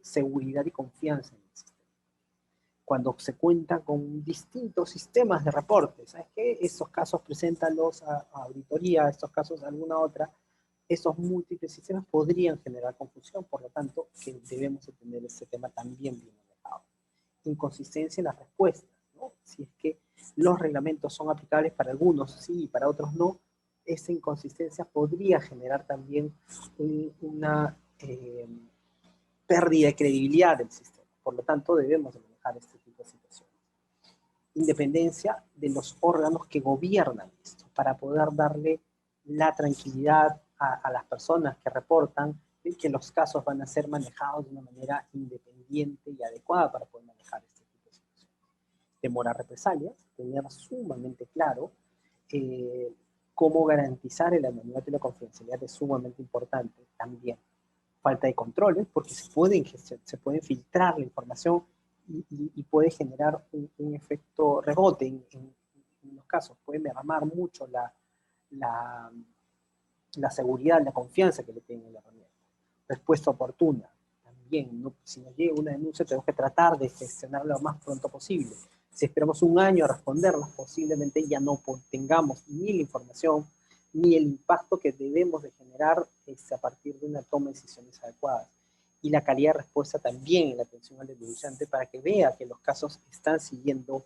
seguridad y confianza en el sistema. Cuando se cuenta con distintos sistemas de reportes, ¿sabes qué? Estos casos preséntalos a auditoría, estos casos a alguna otra, esos múltiples sistemas podrían generar confusión, por lo tanto, que debemos de tener ese tema también bien manejado. Inconsistencia en las respuestas, ¿no? Si es que los reglamentos son aplicables para algunos sí y para otros no, esa inconsistencia podría generar también una pérdida de credibilidad del sistema. Por lo tanto, debemos de manejar este tipo de situaciones. Independencia de los órganos que gobiernan esto, para poder darle la tranquilidad a las personas que reportan de que los casos van a ser manejados de una manera independiente y adecuada para poder manejar este tipo de situaciones. Temor a represalias, tener sumamente claro cómo garantizar el anonimato y la confidencialidad es sumamente importante también. Falta de controles, porque se puede filtrar la información y puede generar un efecto rebote en los casos. Puede mermar mucho la seguridad, la confianza que le tienen en la herramienta. Respuesta oportuna. También, ¿no? Si nos llega una denuncia, tenemos que tratar de gestionarla lo más pronto posible. Si esperamos un año a responderlas, posiblemente ya no tengamos ni la información ni el impacto que debemos de generar a partir de una toma de decisiones adecuadas. Y la calidad de respuesta también en la atención al denunciante para que vea que los casos están siguiendo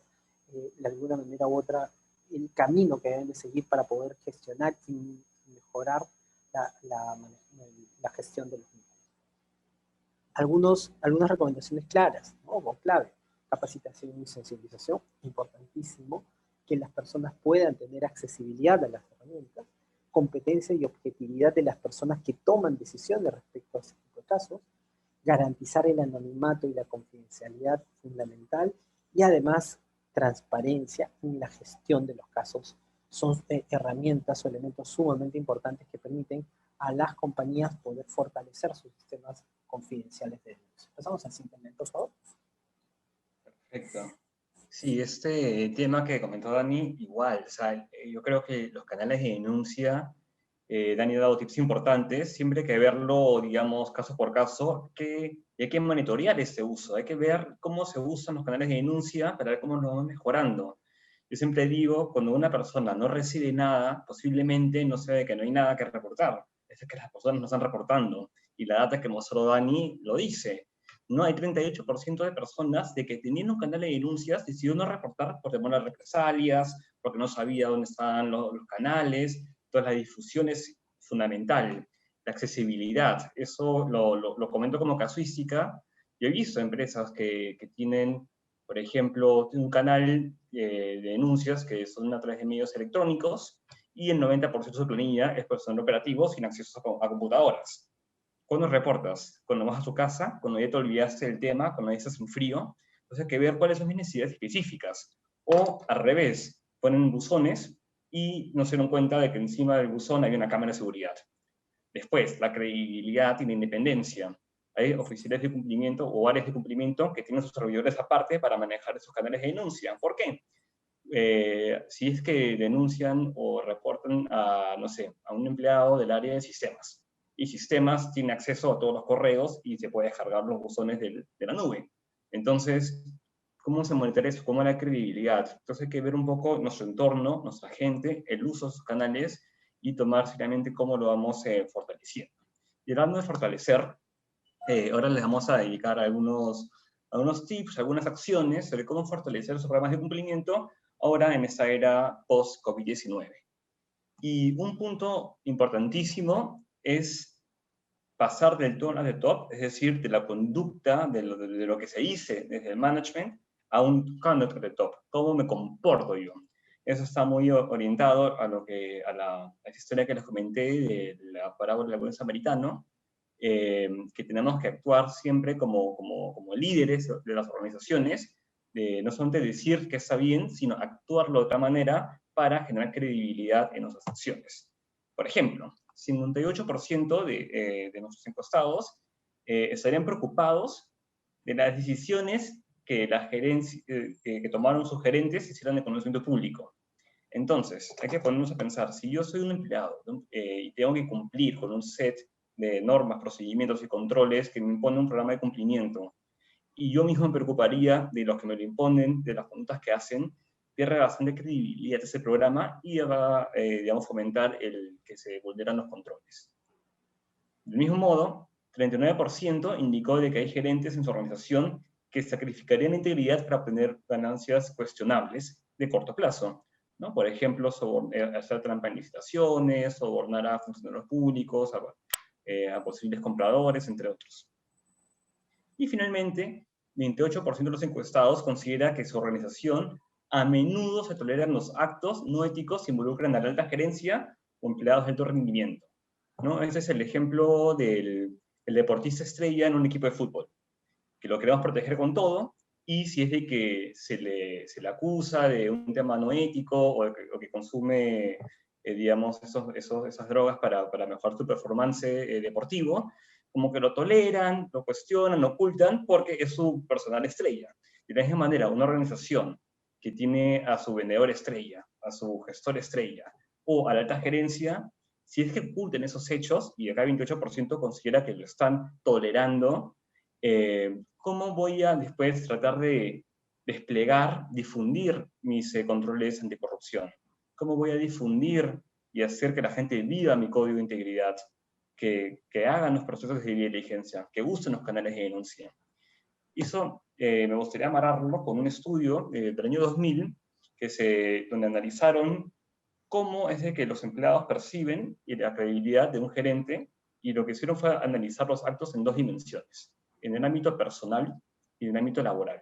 de alguna manera u otra el camino que deben de seguir para poder gestionar y mejorar la gestión de los mismos. Algunas recomendaciones claras, ¿no? O clave. Capacitación y sensibilización, importantísimo, que las personas puedan tener accesibilidad a las herramientas, competencia y objetividad de las personas que toman decisiones respecto a este tipo de casos, garantizar el anonimato y la confidencialidad fundamental, y además transparencia en la gestión de los casos. Son herramientas o elementos sumamente importantes que permiten a las compañías poder fortalecer sus sistemas confidenciales de denuncia. Pasamos al siguiente elemento, por favor. Perfecto. Sí, este tema que comentó Dani, igual, o sea, yo creo que los canales de denuncia, Dani ha dado tips importantes, siempre hay que verlo, digamos, caso por caso, y hay que monitorear ese uso, hay que ver cómo se usan los canales de denuncia para ver cómo lo vamos mejorando. Yo siempre digo, cuando una persona no recibe nada, posiblemente no sea de que no hay nada que reportar, es que las personas no están reportando, y la data que mostró Dani lo dice. No hay 38% de personas de que teniendo un canal de denuncias decidió no reportar por temor a represalias, porque no sabía dónde estaban los canales. Entonces la difusión es fundamental. La accesibilidad, eso lo comento como casuística. Yo he visto empresas que tienen, por ejemplo, un canal de denuncias que son a través de medios electrónicos y el 90% de su planilla es personal operativo sin acceso a computadoras. ¿Cuándo reportas? Cuando vas a tu casa, cuando ya te olvidaste del tema, cuando ya estás en frío. Entonces hay que ver cuáles son mis necesidades específicas. O al revés, ponen buzones y no se dan cuenta de que encima del buzón hay una cámara de seguridad. Después, la credibilidad y la independencia. Hay oficiales de cumplimiento o áreas de cumplimiento que tienen sus servidores aparte para manejar esos canales de denuncia. ¿Por qué? Si es que denuncian o reportan a, no sé, a un empleado del área de sistemas, y sistemas tiene acceso a todos los correos y se puede descargar los buzones de la nube. Entonces, ¿cómo se monitorea eso? ¿Cómo la credibilidad? Entonces hay que ver un poco nuestro entorno, nuestra gente, el uso de sus canales y tomar seriamente cómo lo vamos fortaleciendo. Y hablando de fortalecer, ahora les vamos a dedicar algunos tips, algunas acciones sobre cómo fortalecer esos programas de cumplimiento ahora en esta era post-COVID-19. Y un punto importantísimo es pasar del tone at the top, es decir, de la conducta, de lo que se dice desde el management, a un conduct at the top. ¿Cómo me comporto yo? Eso está muy orientado a la historia que les comenté de la parábola del buen samaritano, que tenemos que actuar siempre como líderes de las organizaciones, no solamente decir que está bien, sino actuarlo de otra manera para generar credibilidad en nuestras acciones. Por ejemplo, 58% de nuestros encuestados estarían preocupados de las decisiones que tomaron sus gerentes hicieran de conocimiento público. Entonces, hay que ponernos a pensar, si yo soy un empleado y tengo que cumplir con un set de normas, procedimientos y controles que me impone un programa de cumplimiento. Y yo mismo me preocuparía de los que me lo imponen, de las conductas que hacen, pierde bastante credibilidad ese programa y va, digamos, fomentar el que se vulneran los controles. Del mismo modo, 39% indicó de que hay gerentes en su organización que sacrificarían la integridad para obtener ganancias cuestionables de corto plazo, ¿no? Por ejemplo, hacer trampa en licitaciones, sobornar a funcionarios públicos, a posibles compradores, entre otros. Y finalmente, 28% de los encuestados considera que su organización a menudo se toleran los actos no éticos que involucran a la alta gerencia o empleados de alto rendimiento, ¿no? Ese es el ejemplo del deportista estrella en un equipo de fútbol, que lo queremos proteger con todo, y si es de que se le acusa de un tema no ético o que consume, digamos, esas drogas para mejorar su performance deportivo, como que lo toleran, lo cuestionan, lo ocultan, porque es su personal estrella. De la misma manera, una organización que tiene a su vendedor estrella, a su gestor estrella, o a la alta gerencia, si es que ocultan esos hechos, y acá el 28% considera que lo están tolerando, ¿cómo voy a después tratar de desplegar, difundir mis controles anticorrupción? ¿Cómo voy a difundir y hacer que la gente viva mi código de integridad? Que hagan los procesos de diligencia, que usen los canales de denuncia. Eso me gustaría amarrarlo con un estudio del año 2000, donde analizaron cómo es de que los empleados perciben la credibilidad de un gerente, y lo que hicieron fue analizar los actos en dos dimensiones, en el ámbito personal y en el ámbito laboral.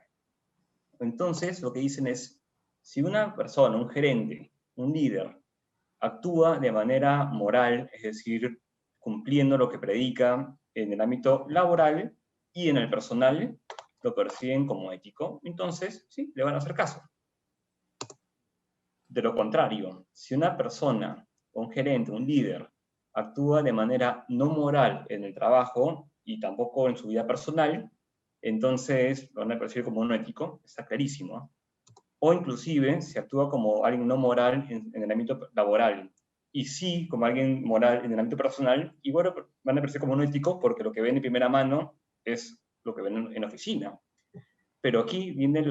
Entonces, lo que dicen es, si una persona, un gerente, un líder, actúa de manera moral, es decir, cumpliendo lo que predica en el ámbito laboral y en el personal, lo perciben como ético, entonces, sí, le van a hacer caso. De lo contrario, si una persona, un gerente, un líder, actúa de manera no moral en el trabajo y tampoco en su vida personal, entonces lo van a percibir como no ético, está clarísimo. O inclusive, si actúa como alguien no moral en el ámbito laboral, y sí como alguien moral en el ámbito personal, igual van a percibir como no ético, porque lo que ven en primera mano es lo que ven en la oficina. Pero aquí viene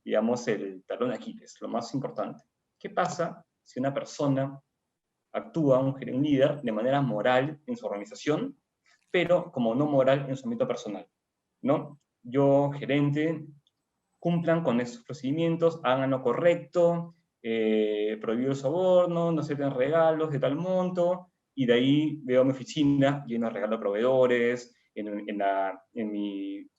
digamos, el talón de Aquiles, lo más importante. ¿Qué pasa si una persona actúa, un líder, de manera moral en su organización, pero como no moral en su ámbito personal, ¿no? Yo, gerente, cumplan con esos procedimientos, hagan lo correcto, prohibir el soborno, no acepten regalos de tal monto, y de ahí veo mi oficina llena de regalos a proveedores,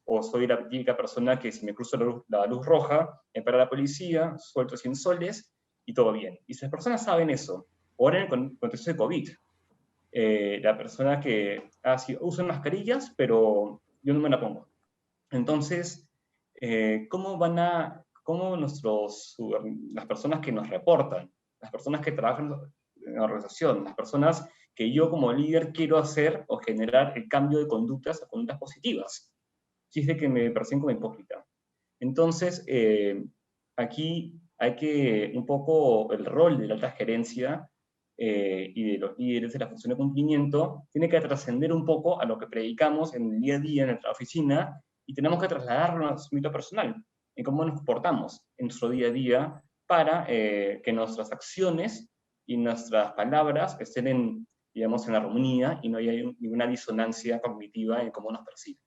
o soy la típica persona que si me cruzo la luz roja, me para la policía, suelto 100 soles, y todo bien. Y si las personas saben eso, ahora en el contexto de COVID, la persona que sí, usan mascarillas, pero yo no me la pongo. Entonces, cómo las personas que nos reportan, las personas que trabajan en la organización, las personas que yo como líder quiero hacer o generar el cambio de conductas a conductas positivas, si es de que me perciben como hipócrita? Entonces, aquí hay que un poco el rol de la alta gerencia y de los líderes de la función de cumplimiento tiene que trascender un poco a lo que predicamos en el día a día en nuestra oficina, y tenemos que trasladarlo a nuestro ámbito personal, en cómo nos comportamos en nuestro día a día para que nuestras acciones y nuestras palabras estén digamos, en armonía y no haya ninguna disonancia cognitiva en cómo nos perciben.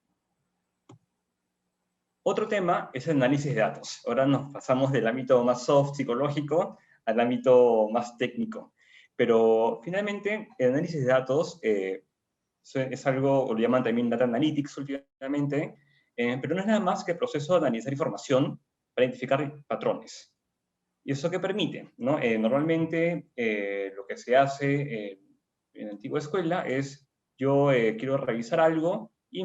Otro tema es el análisis de datos. Ahora nos pasamos del ámbito más soft, psicológico, al ámbito más técnico. Pero finalmente, el análisis de datos es algo, o lo llaman también data analytics últimamente, pero no es nada más que el proceso de analizar información para identificar patrones. ¿Y eso qué permite? ¿No? Normalmente lo que se hace en la antigua escuela es, yo quiero revisar algo, y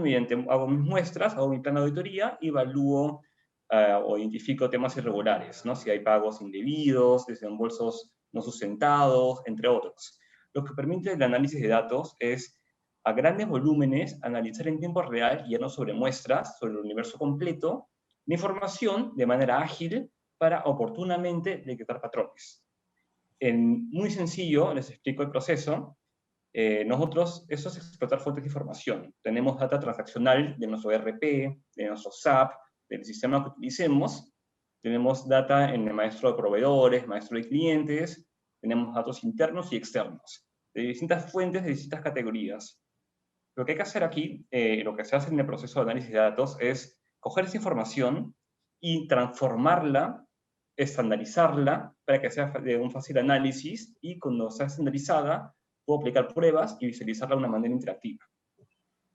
hago mis muestras, hago mi plan de auditoría, y evalúo o identifico temas irregulares, ¿no? Si hay pagos indebidos, desembolsos no sustentados, entre otros. Lo que permite el análisis de datos es, a grandes volúmenes, analizar en tiempo real, y ya no sobre muestras, sobre el universo completo, la información de manera ágil para oportunamente detectar patrones. Muy sencillo, les explico el proceso. Nosotros, eso es explotar fuentes de información. Tenemos data transaccional de nuestro ERP, de nuestro SAP, del sistema que utilicemos. Tenemos data en el maestro de proveedores, maestro de clientes. Tenemos datos internos y externos, de distintas fuentes, de distintas categorías. Lo que hay que hacer aquí, lo que se hace en el proceso de análisis de datos, es coger esa información y transformarla, estandarizarla, para que sea de un fácil análisis, y cuando sea estandarizada, puedo aplicar pruebas y visualizarla de una manera interactiva.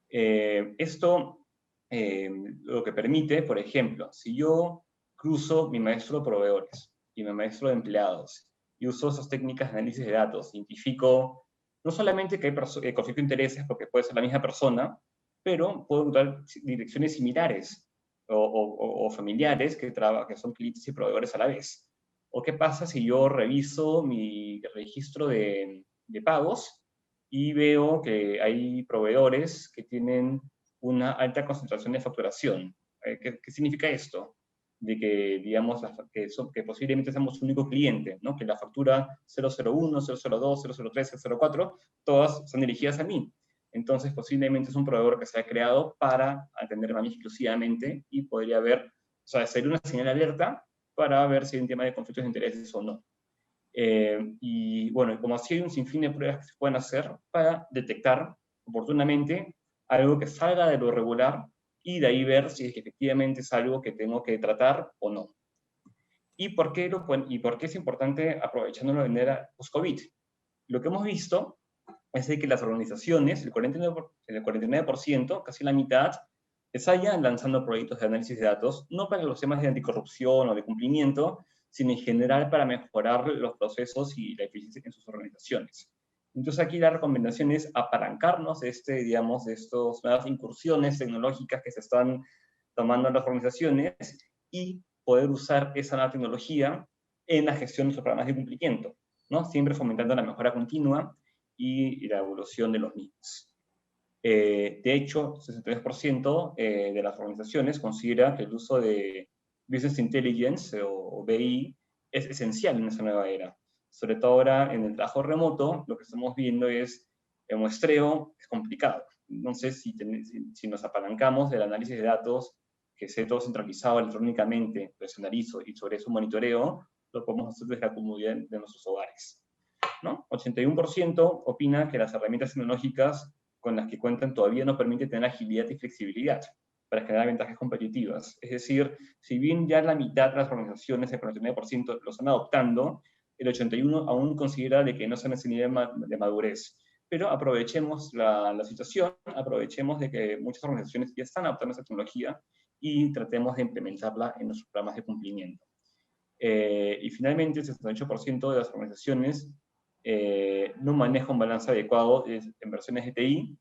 Esto lo que permite, por ejemplo, si yo cruzo mi maestro de proveedores y mi maestro de empleados, y uso esas técnicas de análisis de datos, identifico no solamente que hay conflicto de intereses, porque puede ser la misma persona, pero puedo encontrar direcciones similares o familiares que son clientes y proveedores a la vez. ¿O qué pasa si yo reviso mi registro de pagos y veo que hay proveedores que tienen una alta concentración de facturación? ¿Qué significa esto? De que, digamos, que posiblemente seamos un único cliente, ¿no? Que la factura 001, 002, 003, 004, todas son dirigidas a mí. Entonces, posiblemente es un proveedor que se ha creado para atenderme a mí exclusivamente, y podría haber, o sea, sería una señal de alerta para ver si hay un tema de conflictos de intereses o no. Y bueno, como así hay un sinfín de pruebas que se pueden hacer para detectar oportunamente algo que salga de lo regular, y de ahí ver si es que efectivamente es algo que tengo que tratar o no. ¿Y por qué es importante aprovechándolo de manera post-COVID? Lo que hemos visto es de que las organizaciones, el 49%, casi la mitad, vayan lanzando proyectos de análisis de datos, no para los temas de anticorrupción o de cumplimiento, sino en general para mejorar los procesos y la eficiencia en sus organizaciones. Entonces aquí la recomendación es apalancarnos digamos, de estas nuevas incursiones tecnológicas que se están tomando en las organizaciones, y poder usar esa nueva tecnología en la gestión de los programas de cumplimiento, ¿no? Siempre fomentando la mejora continua y la evolución de los mismos. De hecho, 63% de las organizaciones considera que el uso de Business Intelligence o BI es esencial en esta nueva era. Sobre todo ahora en el trabajo remoto, lo que estamos viendo es el muestreo es complicado. Entonces, si nos apalancamos del análisis de datos, que esté todo centralizado electrónicamente, lo analizo y sobre eso monitoreo, lo podemos hacer desde la comodidad de nuestros hogares, ¿no? 81% opina que las herramientas tecnológicas con las que cuentan todavía no permiten tener agilidad y flexibilidad para generar ventajas competitivas. Es decir, si bien ya la mitad de las organizaciones, el 49%, lo están adoptando, el 81% aún considera de que no están en ese nivel de madurez. Pero aprovechemos la situación, aprovechemos de que muchas organizaciones ya están adoptando esa tecnología y tratemos de implementarla en nuestros programas de cumplimiento. Y finalmente, el 68% de las organizaciones no maneja un balance adecuado de inversiones de TI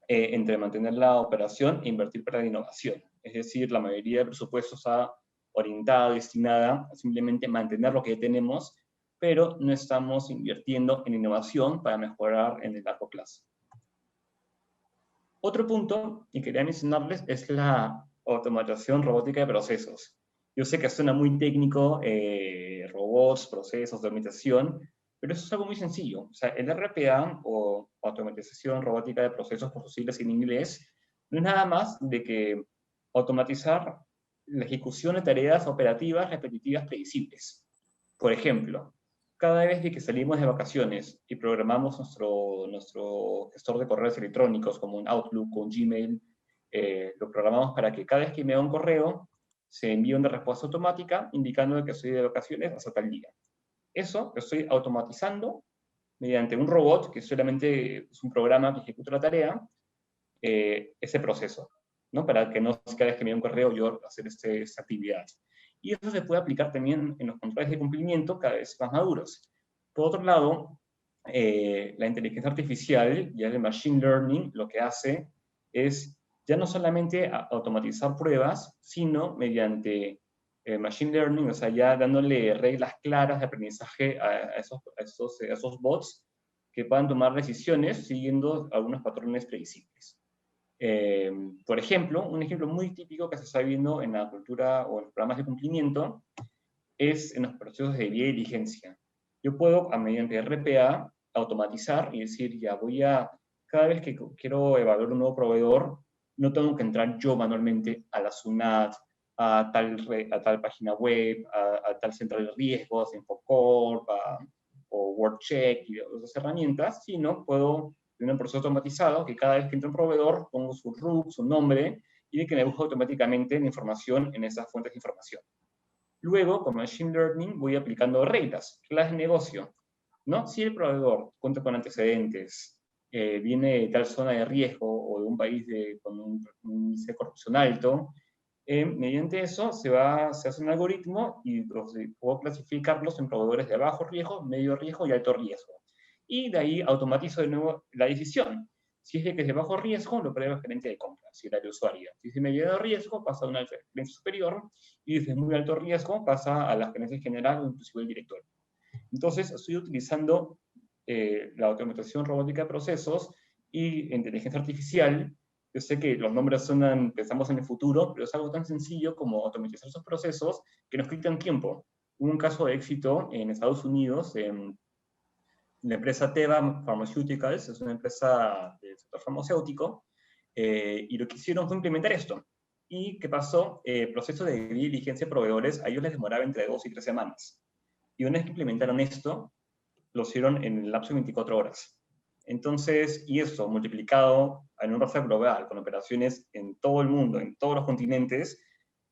entre mantener la operación e invertir para la innovación. Es decir, la mayoría de presupuestos está orientada, destinada a simplemente mantener lo que tenemos, pero no estamos invirtiendo en innovación para mejorar en el largo plazo. Otro punto que quería mencionarles es la automatización robótica de procesos. Yo sé que suena muy técnico, robots, procesos, automatización, pero eso es algo muy sencillo. O sea, el RPA, o automatización robótica de procesos, por sus siglas en inglés, no es nada más de que automatizar la ejecución de tareas operativas repetitivas predecibles. Por ejemplo, cada vez que salimos de vacaciones y programamos nuestro gestor de correos electrónicos, como un Outlook o un Gmail, lo programamos para que cada vez que me da un correo, se envíe una respuesta automática indicando que estoy de vacaciones hasta tal día. Eso lo estoy automatizando mediante un robot que solamente es un programa que ejecuta la tarea, ese proceso, ¿no? Para que no cada vez que me da un correo yo hacer esta actividad. Y eso se puede aplicar también en los controles de cumplimiento cada vez más maduros. Por otro lado, la inteligencia artificial y el machine learning lo que hace es ya no solamente automatizar pruebas, sino mediante machine learning, o sea, ya dándole reglas claras de aprendizaje a esos bots que puedan tomar decisiones siguiendo algunos patrones predecibles. Por ejemplo, un ejemplo muy típico que se está viendo en la cultura o en los programas de cumplimiento es en los procesos de diligencia. Yo puedo, mediante RPA, automatizar y decir, ya cada vez que quiero evaluar un nuevo proveedor, no tengo que entrar yo manualmente a la SUNAT, a tal página web, a tal central de riesgos, InfoCorp, o WorldCheck y otras herramientas, sino puedo tener un proceso automatizado que cada vez que entra un proveedor pongo su RUC, su nombre, y de que me busca automáticamente la información en esas fuentes de información. Luego, con Machine Learning, voy aplicando reglas de negocio, ¿no? Si el proveedor cuenta con antecedentes, viene de tal zona de riesgo o de un país con un índice de corrupción alto, mediante eso se hace un algoritmo y puedo clasificarlos en proveedores de bajo riesgo, medio riesgo y alto riesgo. Y de ahí automatizo de nuevo la decisión. Si es de bajo riesgo, lo prueba el gerente de compras, si era el usuario. Si es de medio riesgo, pasa a una gerencia superior, y desde muy alto riesgo pasa a la gerencia general o inclusive el director. Entonces, estoy utilizando la automatización robótica de procesos y inteligencia artificial. Yo sé que los nombres suenan, pensamos en el futuro, pero es algo tan sencillo como automatizar esos procesos que nos quitan tiempo. Hubo un caso de éxito en Estados Unidos, la empresa Teva Pharmaceuticals, es una empresa del sector farmacéutico, y lo que hicieron fue implementar esto. ¿Y qué pasó? El proceso de diligencia de proveedores, a ellos les demoraba entre 2 y 3 semanas. Y una vez que implementaron esto, lo hicieron en el lapso de 24 horas. Entonces, y eso multiplicado en un razón global, con operaciones en todo el mundo, en todos los continentes,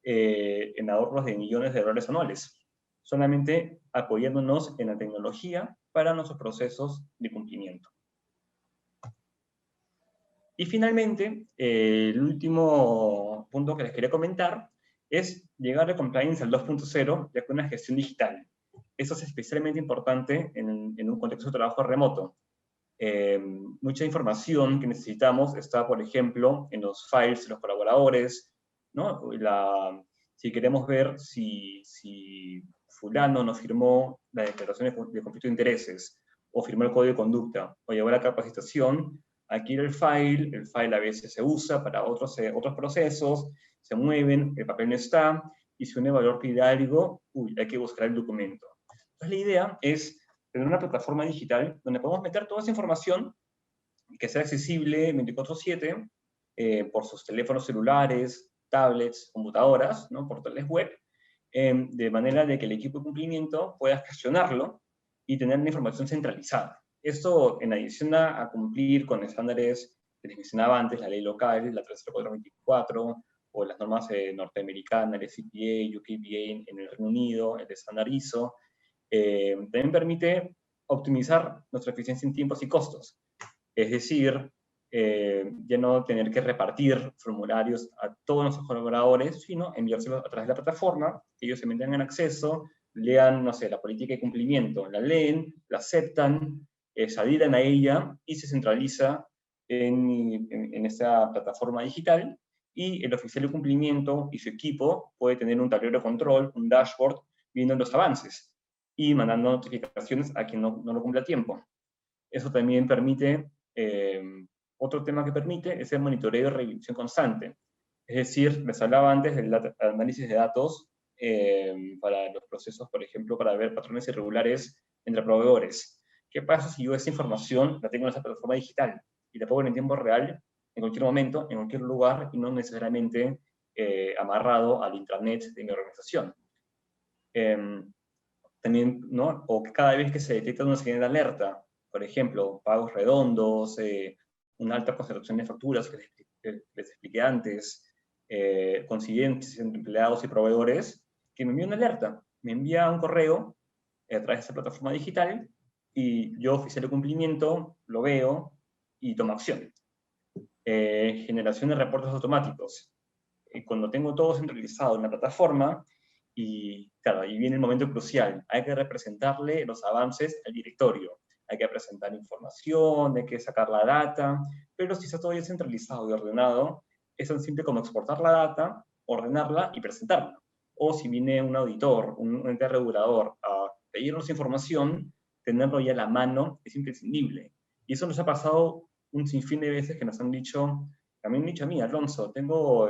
en ahorros de millones de dólares anuales, solamente apoyándonos en la tecnología para nuestros procesos de cumplimiento. Y finalmente, el último punto que les quería comentar es llegar a compliance al 2.0, ya con una gestión digital. Eso es especialmente importante en un contexto de trabajo remoto. Mucha información que necesitamos está, por ejemplo, en los files de los colaboradores, ¿no? Si queremos ver si fulano nos firmó la declaración de conflicto de intereses, o firmó el código de conducta, o llevó la capacitación, aquí el file a veces se usa para otros procesos, se mueven, el papel no está, y si un evaluador pide algo, hay que buscar el documento. Entonces la idea es tener una plataforma digital donde podemos meter toda esa información que sea accesible 24/7 por sus teléfonos celulares, tablets, computadoras, ¿no? Portales web, de manera de que el equipo de cumplimiento pueda gestionarlo y tener una información centralizada. Esto en adición a cumplir con estándares que les mencionaba antes, la ley local, la 13424, o las normas norteamericanas, el CPA, UKPA en el Reino Unido, el estándar ISO, también permite optimizar nuestra eficiencia en tiempos y costos. Es decir, ya no tener que repartir formularios a todos nuestros colaboradores, sino enviárselos a través de la plataforma, que ellos se mantengan acceso, lean, no sé, la política de cumplimiento, la leen, la aceptan, se adhieren a ella y se centraliza en esta plataforma digital, y el oficial de cumplimiento y su equipo puede tener un tablero de control, un dashboard, viendo los avances y mandando notificaciones a quien no lo cumple a tiempo. Eso también permite, otro tema que permite es el monitoreo y revisión constante. Es decir, les hablaba antes del análisis de datos para los procesos, por ejemplo, para ver patrones irregulares entre proveedores. ¿Qué pasa si yo esa información la tengo en esa plataforma digital y la pongo en tiempo real, en cualquier momento, en cualquier lugar, y no necesariamente amarrado al intranet de mi organización? También, ¿no? O que cada vez que se detecta una señal de alerta, por ejemplo, pagos redondos, una alta concentración de facturas que les expliqué antes, coincidencias entre empleados y proveedores, que me envía una alerta, me envía un correo a través de esta plataforma digital, y yo, oficial de cumplimiento, lo veo y tomo acción. Generación de reportes automáticos. Cuando tengo todo centralizado en la plataforma, y claro, ahí viene el momento crucial, hay que representarle los avances al directorio, hay que presentar información, hay que sacar la data, pero si está todo ya centralizado y ordenado, es tan simple como exportar la data, ordenarla y presentarla. O si viene un auditor, un ente regulador a pedirnos información, tenerlo ya a la mano es imprescindible. Y eso nos ha pasado un sinfín de veces que nos han dicho, también me han dicho a mí, Alonso, tengo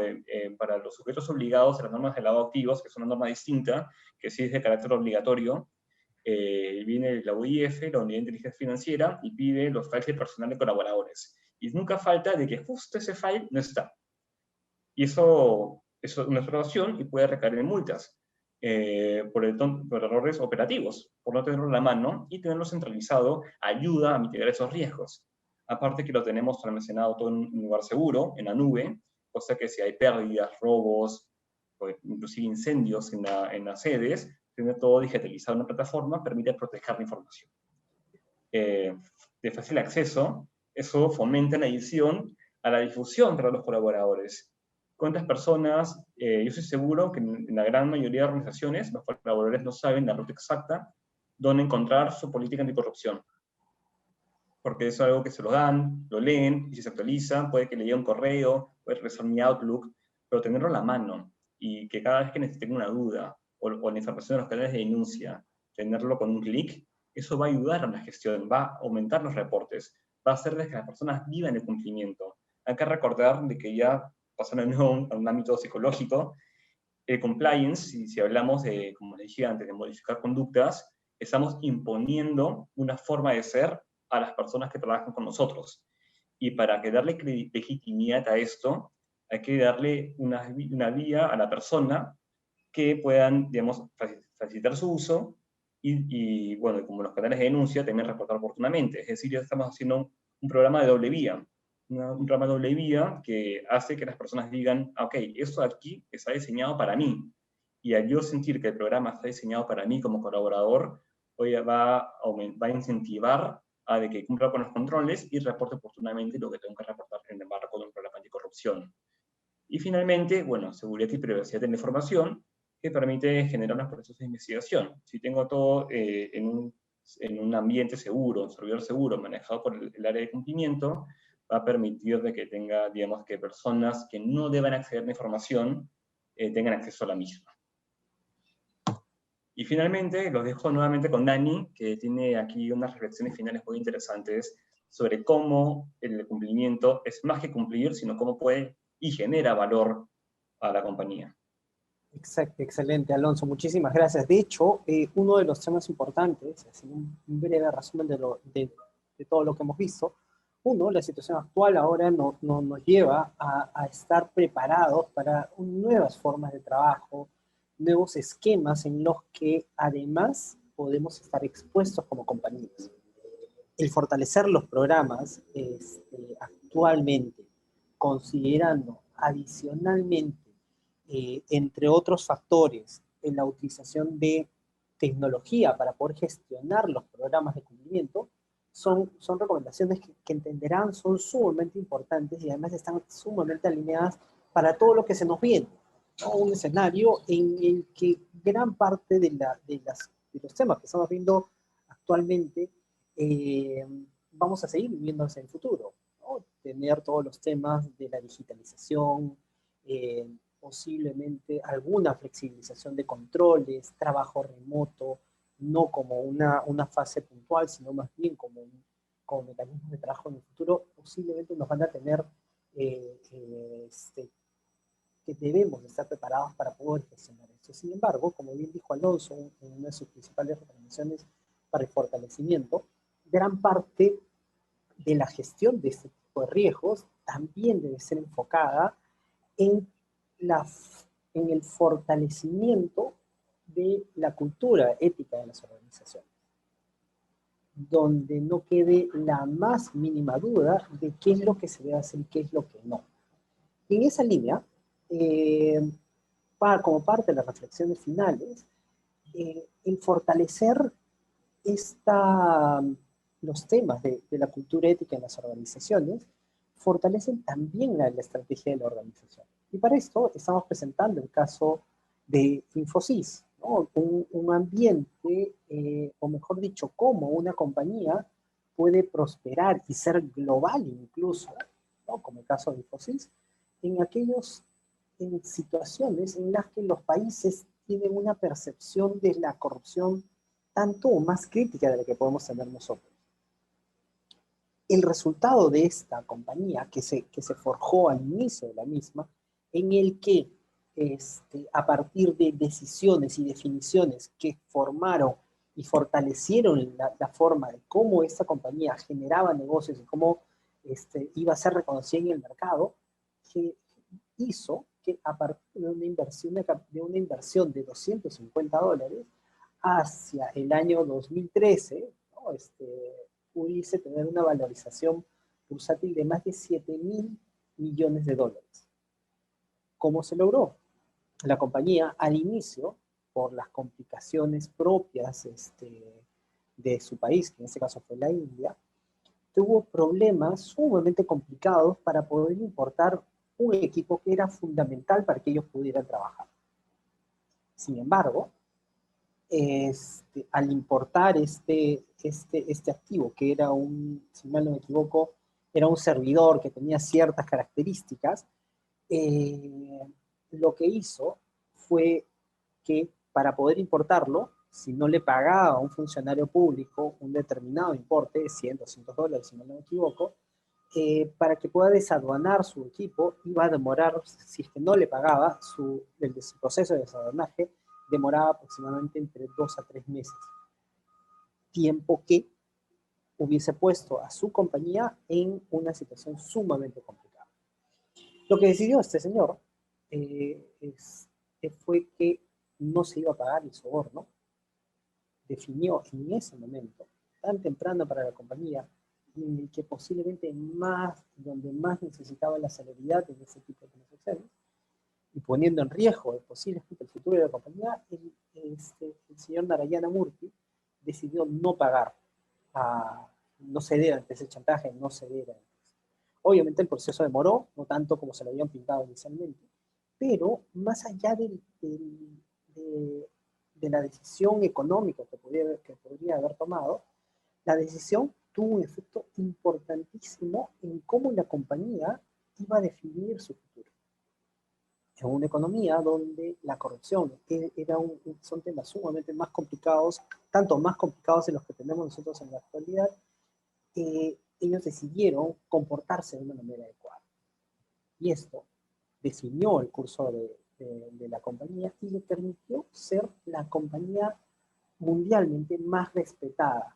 para los sujetos obligados de las normas de lavado de activos, que es una norma distinta, que sí es de carácter obligatorio, viene la UIF, la Unidad de Inteligencia Financiera, y pide los files de personal de colaboradores. Y nunca falta de que justo ese file no está. Y eso es una observación y puede recaer en multas por errores operativos, por no tenerlo en la mano, y tenerlo centralizado ayuda a mitigar esos riesgos. Aparte que lo tenemos almacenado todo en un lugar seguro, en la nube, cosa que si hay pérdidas, robos, o inclusive incendios en las sedes, tener todo digitalizado en una plataforma permite proteger la información. De fácil acceso, eso fomenta la edición a la difusión para los colaboradores. ¿Cuántas personas? Yo estoy seguro que en la gran mayoría de organizaciones los colaboradores no saben la ruta exacta dónde encontrar su política anticorrupción. Porque es algo que se lo dan, lo leen, y si se actualiza, puede que le llegue un correo, puede regresar mi Outlook, pero tenerlo a la mano, y que cada vez que necesiten una duda, o la información de los canales de denuncia, tenerlo con un clic, eso va a ayudar a la gestión, va a aumentar los reportes, va a hacer que las personas vivan el cumplimiento. Hay que recordar de que ya, pasando a un ámbito psicológico, el compliance, si hablamos de, como les dije antes, de modificar conductas, estamos imponiendo una forma de ser a las personas que trabajan con nosotros. Y para que darle legitimidad a esto, hay que darle una vía a la persona que puedan, digamos, facilitar su uso y bueno, como los canales de denuncia, también reportar oportunamente. Es decir, ya estamos haciendo un programa de doble vía. Un programa de doble vía que hace que las personas digan, ok, esto aquí está diseñado para mí. Y al yo sentir que el programa está diseñado para mí como colaborador, hoy va a incentivar a de que cumpla con los controles y reporte oportunamente lo que tengo que reportar en el marco de un programa anticorrupción. Y finalmente, bueno, seguridad y privacidad de la información, que permite generar unos procesos de investigación. Si tengo todo en un ambiente seguro, un servidor seguro, manejado por el área de cumplimiento, va a permitir de que tenga, digamos, que personas que no deban acceder a la información tengan acceso a la misma. Y finalmente, los dejo nuevamente con Dani, que tiene aquí unas reflexiones finales muy interesantes sobre cómo el cumplimiento es más que cumplir, sino cómo puede y genera valor a la compañía. Exacto, excelente, Alonso, muchísimas gracias. De hecho, uno de los temas importantes, así un breve resumen de todo lo que hemos visto, uno, la situación actual ahora nos lleva a estar preparados para nuevas formas de trabajo, nuevos esquemas en los que además podemos estar expuestos como compañías. El fortalecer los programas actualmente, considerando adicionalmente, entre otros factores, en la utilización de tecnología para poder gestionar los programas de cumplimiento, son recomendaciones que entenderán son sumamente importantes y además están sumamente alineadas para todo lo que se nos viene, ¿no? Un escenario en el que gran parte de los temas que estamos viendo actualmente vamos a seguir viviéndose en el futuro, ¿no? Tener todos los temas de la digitalización, posiblemente alguna flexibilización de controles, trabajo remoto, no como una fase puntual, sino más bien como mecanismos de trabajo en el futuro, posiblemente nos van a tener que debemos estar preparados para poder gestionar esto. Sin embargo, como bien dijo Alonso, en una de sus principales recomendaciones para el fortalecimiento, gran parte de la gestión de este tipo de riesgos también debe ser enfocada en el fortalecimiento de la cultura ética de las organizaciones, donde no quede la más mínima duda de qué es lo que se debe hacer y qué es lo que no. Y en esa línea, como parte de las reflexiones finales, el fortalecer los temas de la cultura ética en las organizaciones fortalecen también la estrategia de la organización. Y para esto estamos presentando el caso de Infosys, ¿no? Un ambiente, o mejor dicho, cómo una compañía puede prosperar y ser global incluso, ¿no? Como el caso de Infosys, en situaciones en las que los países tienen una percepción de la corrupción tanto o más crítica de la que podemos tener nosotros. El resultado de esta compañía que se forjó al inicio de la misma, en el que a partir de decisiones y definiciones que formaron y fortalecieron la forma de cómo esta compañía generaba negocios y cómo iba a ser reconocida en el mercado, que hizo que a partir de una inversión de $250 hacia el año 2013, ¿no? Pudiese tener una valorización bursátil de más de $7.000 millones. ¿Cómo se logró? La compañía, al inicio, por las complicaciones propias de su país, que en este caso fue la India, tuvo problemas sumamente complicados para poder importar un equipo que era fundamental para que ellos pudieran trabajar. Sin embargo, al importar este activo, que era si mal no me equivoco, era un servidor que tenía ciertas características, lo que hizo fue que para poder importarlo, si no le pagaba a un funcionario público un determinado importe, $100, $200, si no me equivoco, para que pueda desaduanar su equipo, iba a demorar, si es que no le pagaba, el proceso de desaduanaje demoraba aproximadamente entre 2 a 3 meses. Tiempo que hubiese puesto a su compañía en una situación sumamente complicada. Lo que decidió este señor fue que no se iba a pagar el soborno. Definió en ese momento, tan temprano para la compañía, en el que posiblemente donde más necesitaba la celeridad en ese tipo de transacciones, y poniendo en riesgo posiblemente el futuro de la compañía, el señor Narayana Murthy decidió no pagar, no ceder ante ese chantaje, no ceder ante eso. Obviamente el proceso demoró, no tanto como se lo habían pintado inicialmente, pero más allá de la decisión económica que podría haber tomado, la decisión tuvo un efecto importantísimo en cómo la compañía iba a definir su futuro. En una economía donde la corrupción son temas sumamente más complicados, tanto más complicados de los que tenemos nosotros en la actualidad, ellos decidieron comportarse de una manera adecuada. Y esto definió el curso de la compañía y le permitió ser la compañía mundialmente más respetada,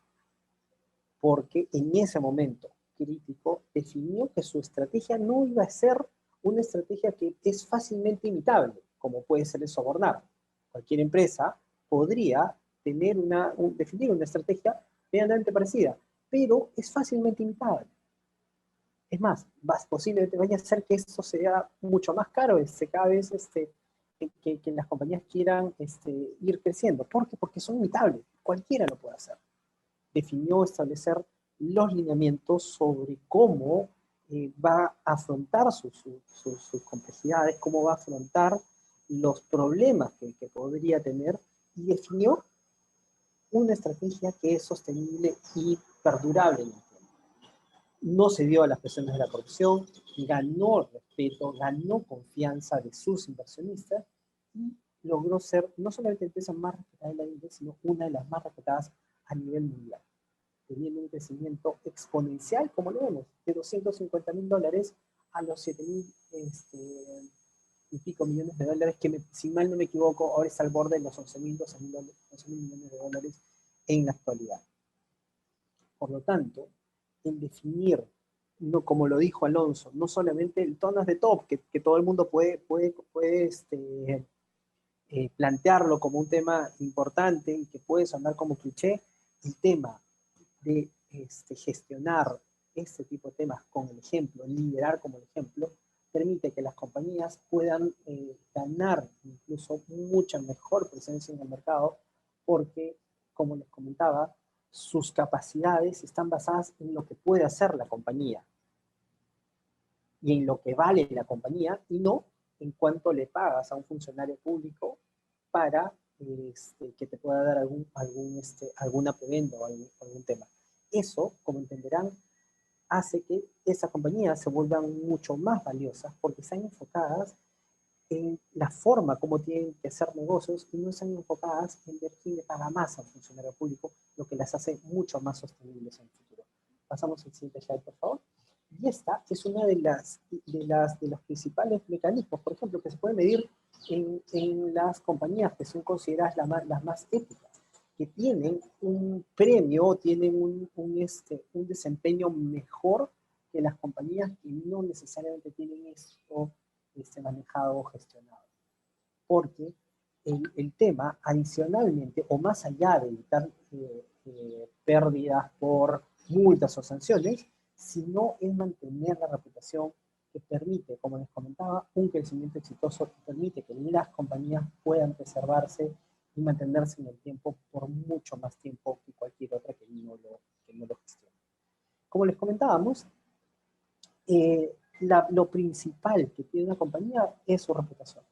porque en ese momento crítico definió que su estrategia no iba a ser una estrategia que es fácilmente imitable, como puede ser el sobornar. Cualquier empresa podría definir una estrategia medianamente parecida, pero es fácilmente imitable. Es más, posiblemente vaya a ser que esto sea mucho más caro, cada vez que las compañías quieran ir creciendo. ¿Por qué? Porque son imitables, cualquiera lo puede hacer. Definió establecer los lineamientos sobre cómo va a afrontar sus complejidades, cómo va a afrontar los problemas que podría tener, y definió una estrategia que es sostenible y perdurable en el tiempo. No se dio a las presiones de la corrupción, ganó respeto, ganó confianza de sus inversionistas y logró ser no solamente la empresa más respetada de la India, sino una de las más respetadas a nivel mundial, teniendo un crecimiento exponencial, como lo vemos, de $250.000 a los 7.000 y pico millones de dólares, que si mal no me equivoco, ahora está al borde de los 11.000 millones de dólares en la actualidad. Por lo tanto, en definir, no, como lo dijo Alonso, no solamente el tono de top, que todo el mundo puede plantearlo como un tema importante y que puede sonar como cliché, el tema de gestionar este tipo de temas con el ejemplo, liderar como el ejemplo, permite que las compañías puedan ganar incluso mucha mejor presencia en el mercado, porque, como les comentaba, sus capacidades están basadas en lo que puede hacer la compañía y en lo que vale la compañía, y no en cuánto le pagas a un funcionario público para que te pueda dar alguna prebenda o algún tema. Eso, como entenderán, hace que esas compañías se vuelvan mucho más valiosas porque están enfocadas en la forma como tienen que hacer negocios y no están enfocadas en ver quién le paga más a un funcionario público, lo que las hace mucho más sostenibles en el futuro. Pasamos al siguiente slide, por favor. Y esta es una de los principales mecanismos, por ejemplo, que se puede medir en las compañías que son consideradas las más éticas, que tienen un premio, tienen un desempeño mejor que las compañías que no necesariamente tienen esto manejado o gestionado. Porque el tema, adicionalmente, o más allá de evitar pérdidas por multas o sanciones, sino es mantener la reputación que permite, como les comentaba, un crecimiento exitoso que permite que las compañías puedan preservarse y mantenerse en el tiempo por mucho más tiempo que cualquier otra que no lo gestione. Como les comentábamos, lo principal que tiene una compañía es su reputación.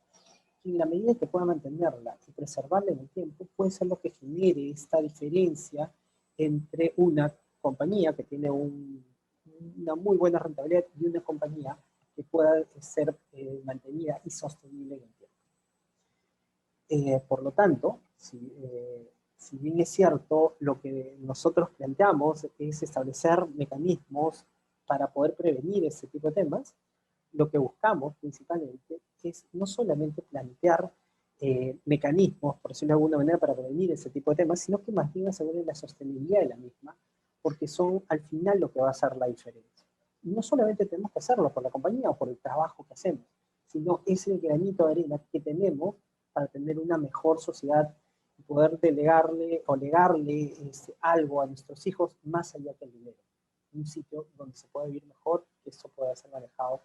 Y en la medida que pueda mantenerla y preservarla en el tiempo, puede ser lo que genere esta diferencia entre una compañía que tiene una muy buena rentabilidad y una compañía que pueda ser mantenida y sostenible en el tiempo. Por lo tanto, si bien es cierto, lo que nosotros planteamos es establecer mecanismos para poder prevenir ese tipo de temas, lo que buscamos principalmente es no solamente plantear mecanismos, por decirlo de alguna manera, para prevenir ese tipo de temas, sino que más bien aseguren la sostenibilidad de la misma, porque son al final lo que va a hacer la diferencia. Y no solamente tenemos que hacerlo por la compañía o por el trabajo que hacemos, sino es el granito de arena que tenemos para tener una mejor sociedad y poder delegarle o legarle algo a nuestros hijos más allá que el dinero. Un sitio donde se pueda vivir mejor, que esto pueda ser manejado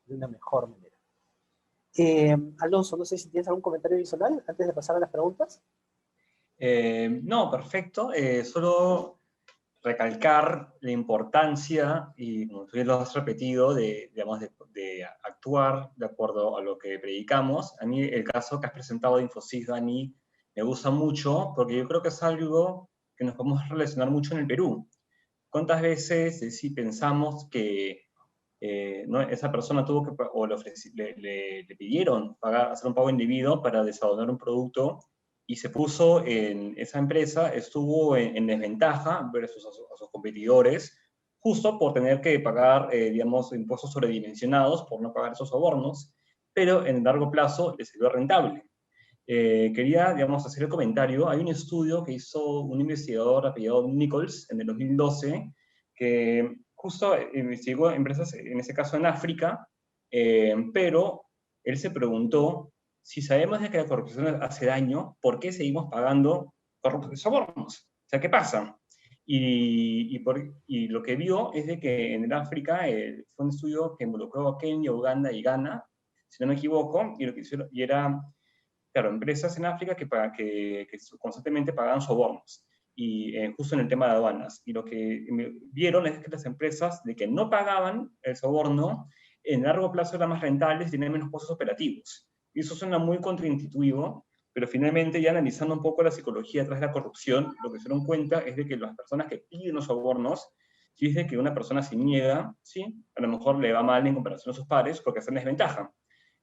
de una mejor manera. Alonso, no sé si tienes algún comentario adicional antes de pasar a las preguntas. No, perfecto. Solo recalcar la importancia, y como tú lo has repetido, de actuar de acuerdo a lo que predicamos. A mí el caso que has presentado de Infosys, Dani, me gusta mucho, porque yo creo que es algo que nos podemos relacionar mucho en el Perú. ¿Cuántas veces sí pensamos que ¿no? esa persona tuvo que, o le pidieron hacer un pago indebido para desaduanar un producto y se puso en esa empresa, estuvo en desventaja versus a sus competidores, justo por tener que pagar, digamos, impuestos sobredimensionados por no pagar esos sobornos, pero en largo plazo le salió rentable. Quería, digamos, hacer el comentario. Hay un estudio que hizo un investigador apellidado Nichols en el 2012, que justo investigó empresas, en ese caso en África, pero él se preguntó, si sabemos de que la corrupción hace daño, ¿por qué seguimos pagando sobornos? O sea, ¿qué pasa? Y lo que vio es de que en el África fue un estudio que involucró a Kenia, Uganda y Ghana, si no me equivoco, y lo que hicieron, y era, claro, empresas en África que constantemente pagaban sobornos, y justo en el tema de aduanas. Y lo que vieron es que las empresas de que no pagaban el soborno, en largo plazo eran más rentables y tenían menos costos operativos. Y eso suena muy contraintuitivo, pero finalmente, ya analizando un poco la psicología detrás de la corrupción, lo que se dieron cuenta es de que las personas que piden los sobornos, si es de que una persona se niega, sí, a lo mejor le va mal en comparación a sus pares porque está en desventaja.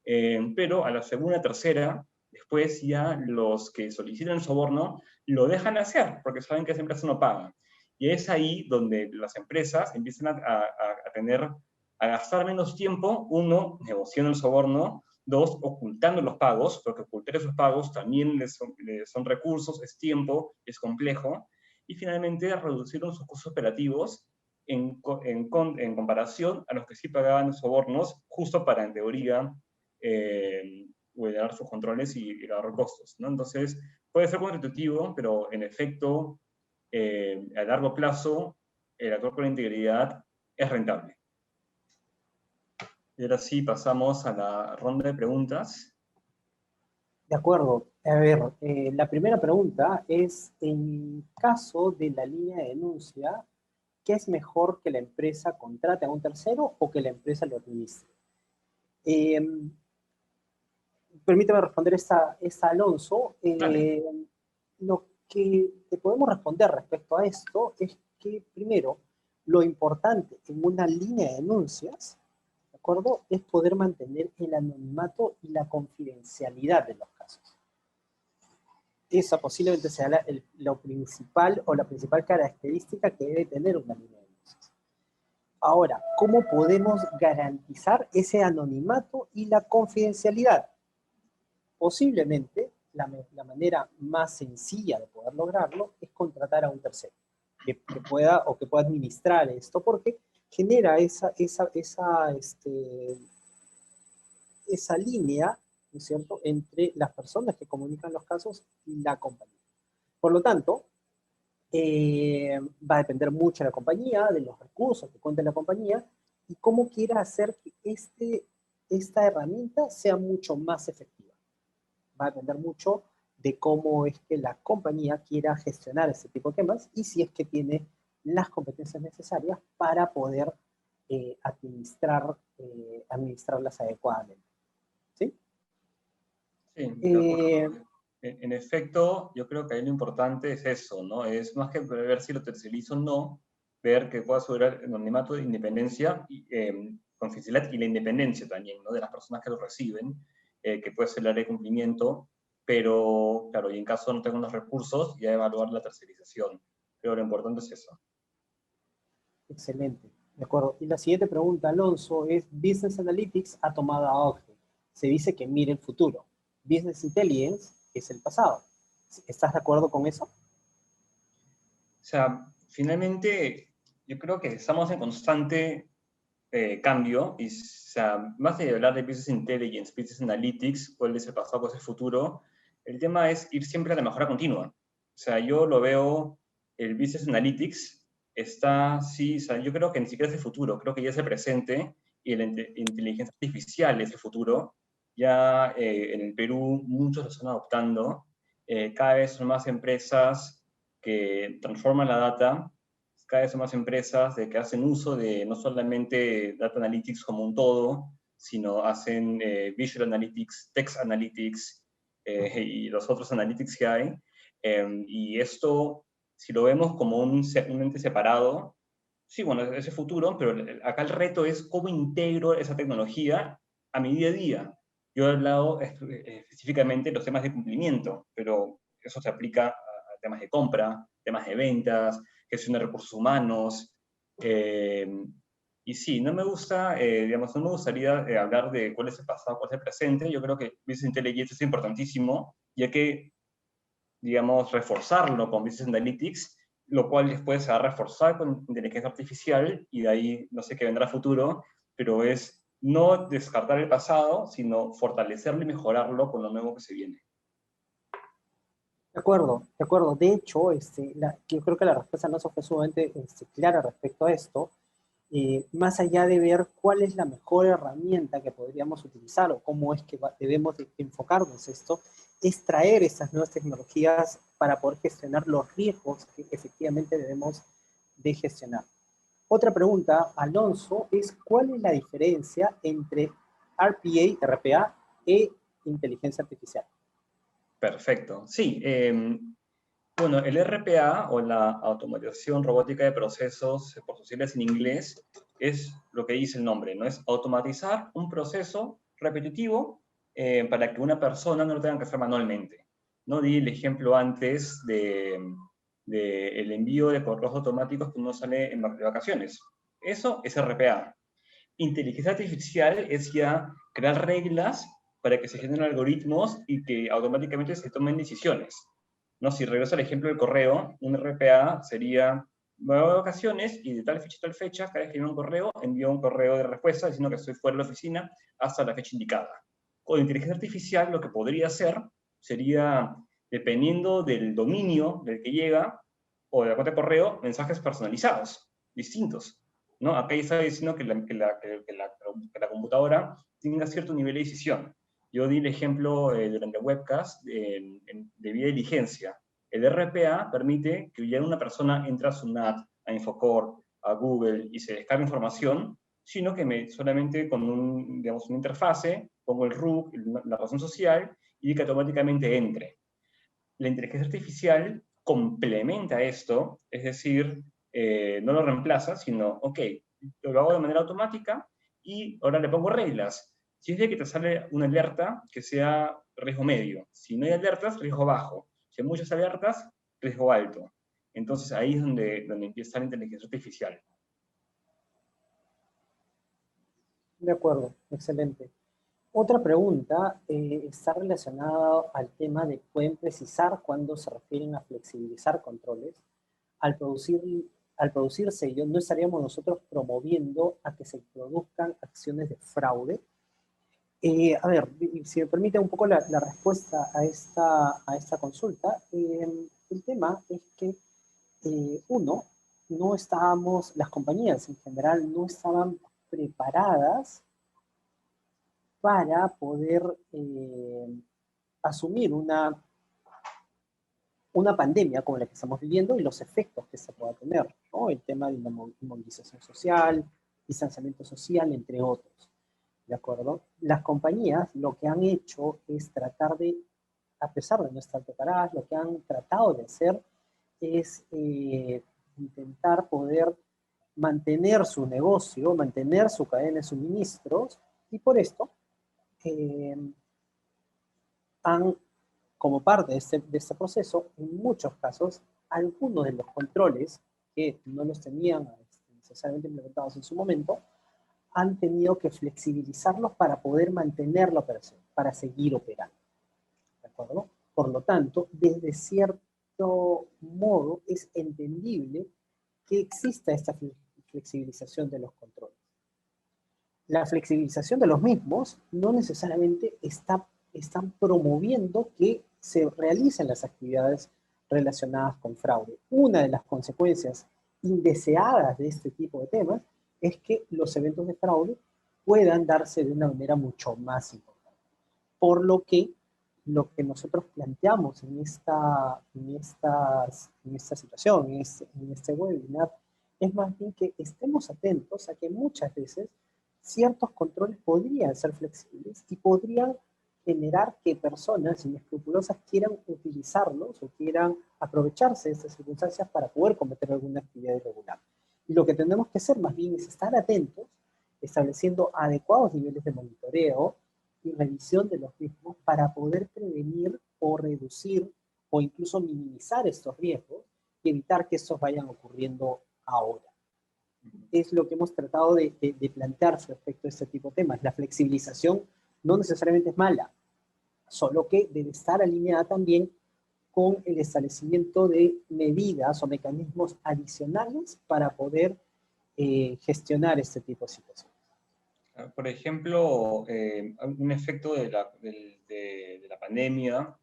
Pero a la segunda, tercera, después ya los que solicitan el soborno lo dejan hacer, porque saben que esa empresa no paga. Y es ahí donde las empresas empiezan a gastar menos tiempo, uno, negociando el soborno, dos, ocultando los pagos, porque ocultar esos pagos también les son recursos, es tiempo, es complejo, y finalmente reducieron sus costos operativos en comparación a los que sí pagaban sobornos, justo para, en teoría, dar sus controles y ahorrar costos, ¿no? Entonces, puede ser contraintuitivo, pero en efecto, a largo plazo, el actuar con integridad es rentable. Y ahora sí, pasamos a la ronda de preguntas. De acuerdo. A ver, la primera pregunta es, en caso de la línea de denuncia, ¿qué es mejor que la empresa contrate a un tercero o que la empresa lo administre? Permíteme responder esta Alonso. Lo que te podemos responder respecto a esto es que, primero, lo importante en una línea de denuncias, ¿de acuerdo?, es poder mantener el anonimato y la confidencialidad de los casos. Esa posiblemente sea lo principal o la principal característica que debe tener una línea de denuncias. Ahora, ¿cómo podemos garantizar ese anonimato y la confidencialidad? Posiblemente la manera más sencilla de poder lograrlo es contratar a un tercero que pueda administrar esto, porque genera esa línea, ¿no es cierto?, entre las personas que comunican los casos y la compañía. Por lo tanto, va a depender mucho de la compañía, de los recursos que cuente la compañía y cómo quiera hacer que esta herramienta sea mucho más efectiva. Va a depender mucho de cómo es que la compañía quiera gestionar este tipo de temas y si es que tiene las competencias necesarias para poder administrarlas adecuadamente. ¿Sí? Sí, de acuerdo. En efecto, yo creo que ahí lo importante es eso, ¿no? Es más que ver si lo tercerizo o no, ver que pueda asegurar el anonimato de independencia, confidencialidad y la independencia también, ¿no? De las personas que lo reciben, que puede ser el área de cumplimiento, pero, claro, y en caso no tengan los recursos, ya evaluar la tercerización. Pero lo importante es eso. Excelente, de acuerdo. Y la siguiente pregunta, Alonso, es Business Analytics ha tomado auge. Se dice que mire el futuro. Business Intelligence es el pasado. ¿Estás de acuerdo con eso? O sea, finalmente, yo creo que estamos en constante cambio, y o sea, más de hablar de Business Intelligence, Business Analytics, cuál es el pasado, cuál es el futuro, el tema es ir siempre a la mejora continua. O sea, yo lo veo, el Business Analytics está, sí, o sea, yo creo que ni siquiera es el futuro, creo que ya es el presente, y la inteligencia artificial es el futuro. Ya en el Perú muchos lo están adoptando, cada vez son más empresas que transforman la data, cada vez son más empresas de que hacen uso de no solamente Data Analytics como un todo, sino hacen Visual Analytics, Text Analytics y los otros Analytics que hay. Y esto, si lo vemos como un ente separado, sí, bueno, es el futuro, pero acá el reto es cómo integro esa tecnología a mi día a día. Yo he hablado específicamente de los temas de cumplimiento, pero eso se aplica a temas de compra, temas de ventas, gestión de recursos humanos. Y sí, no me gusta, digamos, no me gustaría hablar de cuál es el pasado, cuál es el presente. Yo creo que Business Intelligence es importantísimo, ya que, digamos, reforzarlo con Business Analytics, lo cual después se va a reforzar con inteligencia artificial, y de ahí no sé qué vendrá a futuro, pero es no descartar el pasado, sino fortalecerlo y mejorarlo con lo nuevo que se viene. De acuerdo, de acuerdo. De hecho, yo creo que la respuesta no fue sumamente clara respecto a esto. Más allá de ver cuál es la mejor herramienta que podríamos utilizar o cómo es que debemos de enfocarnos esto, es traer estas nuevas tecnologías para poder gestionar los riesgos que efectivamente debemos de gestionar. Otra pregunta, Alonso, es ¿cuál es la diferencia entre RPA e inteligencia artificial? Perfecto. Sí, bueno, el RPA, o la automatización robótica de procesos, por sus siglas en inglés, es lo que dice el nombre, ¿no? Es automatizar un proceso repetitivo para que una persona no lo tenga que hacer manualmente. ¿No? Di el ejemplo antes de el envío de correos automáticos que uno sale de vacaciones. Eso es RPA. Inteligencia artificial es ya crear reglas para que se generen algoritmos y que automáticamente se tomen decisiones. ¿No? Si regreso al ejemplo del correo, un RPA sería, me voy de vacaciones y de tal fecha a tal fecha, cada vez que envío un correo de respuesta diciendo que estoy fuera de la oficina hasta la fecha indicada. Con inteligencia artificial lo que podría hacer sería, dependiendo del dominio del que llega o de la cuenta de correo, mensajes personalizados, distintos. ¿No? Acá ya está diciendo que la computadora tenga cierto nivel de decisión. Yo di el ejemplo durante el webcast de vía diligencia. El RPA permite que ya una persona entre a Sunat, a Infocore, a Google y se descargue información, sino que solamente con digamos, una interfase pongo el RUC, la razón social, y que automáticamente entre. La inteligencia artificial complementa esto, es decir, no lo reemplaza, sino, ok, lo hago de manera automática y ahora le pongo reglas. Si es de que te sale una alerta, que sea riesgo medio. Si no hay alertas, riesgo bajo. Si hay muchas alertas, riesgo alto. Entonces ahí es donde empieza la inteligencia artificial. De acuerdo, excelente. Otra pregunta está relacionada al tema de pueden precisar cuando se refieren a flexibilizar controles. Al, producir, al producirse ello, ¿no estaríamos nosotros promoviendo a que se produzcan acciones de fraude? A ver, si me permite un poco la respuesta a esta consulta, el tema es que, uno, no estábamos, las compañías en general no estaban preparadas para poder asumir una pandemia como la que estamos viviendo y los efectos que se pueda tener, ¿no? El tema de la inmovilización social, distanciamiento social, entre otros, ¿de acuerdo? Las compañías lo que han hecho es tratar de, a pesar de no estar preparadas, lo que han tratado de hacer es intentar poder mantener su negocio, mantener su cadena de suministros, y por esto han, como parte de este proceso, en muchos casos, algunos de los controles que no los tenían necesariamente implementados en su momento, han tenido que flexibilizarlos para poder mantener la operación, para seguir operando. ¿De acuerdo? Por lo tanto, desde cierto modo, es entendible que exista esta flexibilización de los controles. La flexibilización de los mismos no necesariamente están promoviendo que se realicen las actividades relacionadas con fraude. Una de las consecuencias indeseadas de este tipo de temas es que los eventos de fraude puedan darse de una manera mucho más importante. Por lo que nosotros planteamos en esta situación, en este webinar, es más bien que estemos atentos a que muchas veces ciertos controles podrían ser flexibles y podrían generar que personas inescrupulosas quieran utilizarlos o quieran aprovecharse de estas circunstancias para poder cometer alguna actividad irregular. Y lo que tenemos que hacer más bien es estar atentos, estableciendo adecuados niveles de monitoreo y revisión de los mismos para poder prevenir o reducir o incluso minimizar estos riesgos y evitar que estos vayan ocurriendo ahora. Es lo que hemos tratado de plantear respecto a este tipo de temas. La flexibilización no necesariamente es mala, solo que debe estar alineada también con el establecimiento de medidas o mecanismos adicionales para poder gestionar este tipo de situaciones. Por ejemplo, un efecto de la pandemia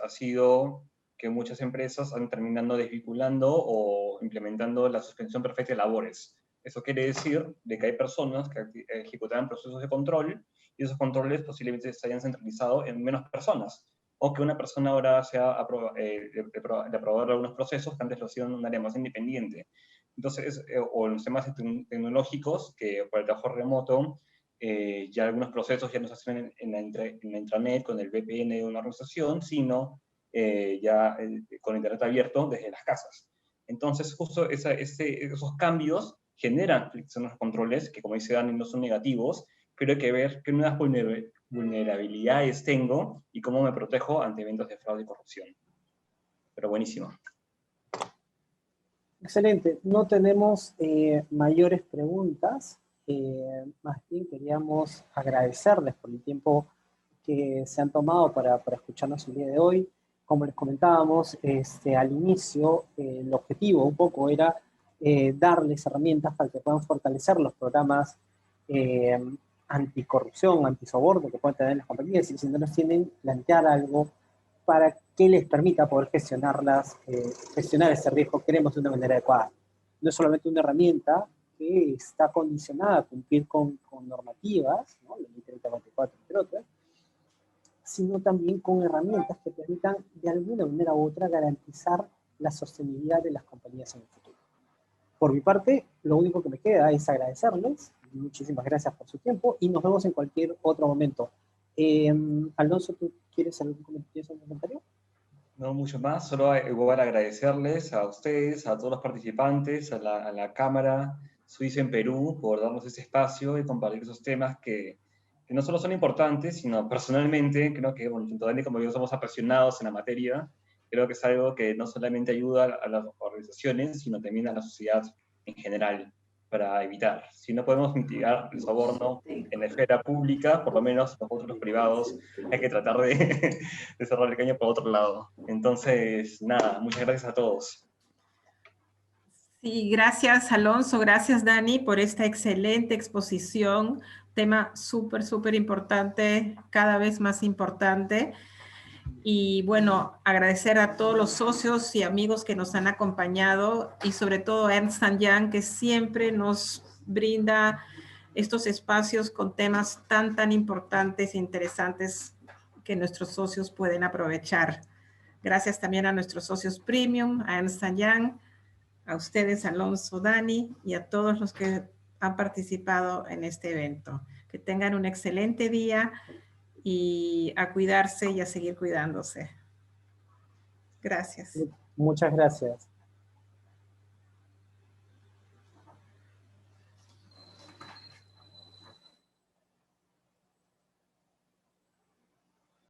ha sido que muchas empresas han terminado desvinculando o implementando la suspensión perfecta de labores. Eso quiere decir de que hay personas que ejecutaban procesos de control y esos controles posiblemente se hayan centralizado en menos personas, o que una persona ahora sea de aprobar algunos procesos que antes lo hacían en un área más independiente. Entonces, o los temas tecnológicos, que por el trabajo remoto, ya algunos procesos ya no se hacen en la intranet con el VPN de una organización, sino ya con Internet abierto desde las casas. Entonces, justo esos cambios generan fricciones controles que, como dice Dani, no son negativos, pero hay que ver qué nuevas vulnerabilidades tengo y cómo me protejo ante eventos de fraude y corrupción. Pero buenísimo. Excelente. No tenemos mayores preguntas. Más bien queríamos agradecerles por el tiempo que se han tomado para escucharnos el día de hoy. Como les comentábamos al inicio, el objetivo un poco era darles herramientas para que puedan fortalecer los programas anticorrupción, antisoborno que pueden tener las compañías, y si no los tienen, plantear algo para que les permita poder gestionar este riesgo que queremos de una manera adecuada. No es solamente una herramienta que está condicionada a cumplir con normativas, ¿no? La ley 3044, entre otras, sino también con herramientas que permitan de alguna manera u otra garantizar la sostenibilidad de las compañías en el futuro. Por mi parte, lo único que me queda es agradecerles. Muchísimas gracias por su tiempo y nos vemos en cualquier otro momento. Alonso, ¿tú quieres algún comentario? No mucho más, solo igual agradecerles a ustedes, a todos los participantes, a la Cámara Suiza en Perú por darnos ese espacio y compartir esos temas que no solo son importantes, sino personalmente creo que, bueno, tanto Dani como yo somos apasionados en la materia. Creo que es algo que no solamente ayuda a las organizaciones, sino también a la sociedad en general. para evitar. Si no podemos mitigar el soborno en la esfera pública, por lo menos nosotros los privados hay que tratar de cerrar el caño por otro lado. Entonces, nada, muchas gracias a todos. Sí, gracias Alonso, gracias Dani por esta excelente exposición, tema súper importante, cada vez más importante. Y bueno, agradecer a todos los socios y amigos que nos han acompañado y sobre todo a Ernst & Young, que siempre nos brinda estos espacios con temas tan importantes e interesantes que nuestros socios pueden aprovechar. Gracias también a nuestros socios premium, a Ernst & Young, a ustedes, Alonso, Dani, y a todos los que han participado en este evento. Que tengan un excelente día y a cuidarse y a seguir cuidándose. Gracias. Muchas gracias.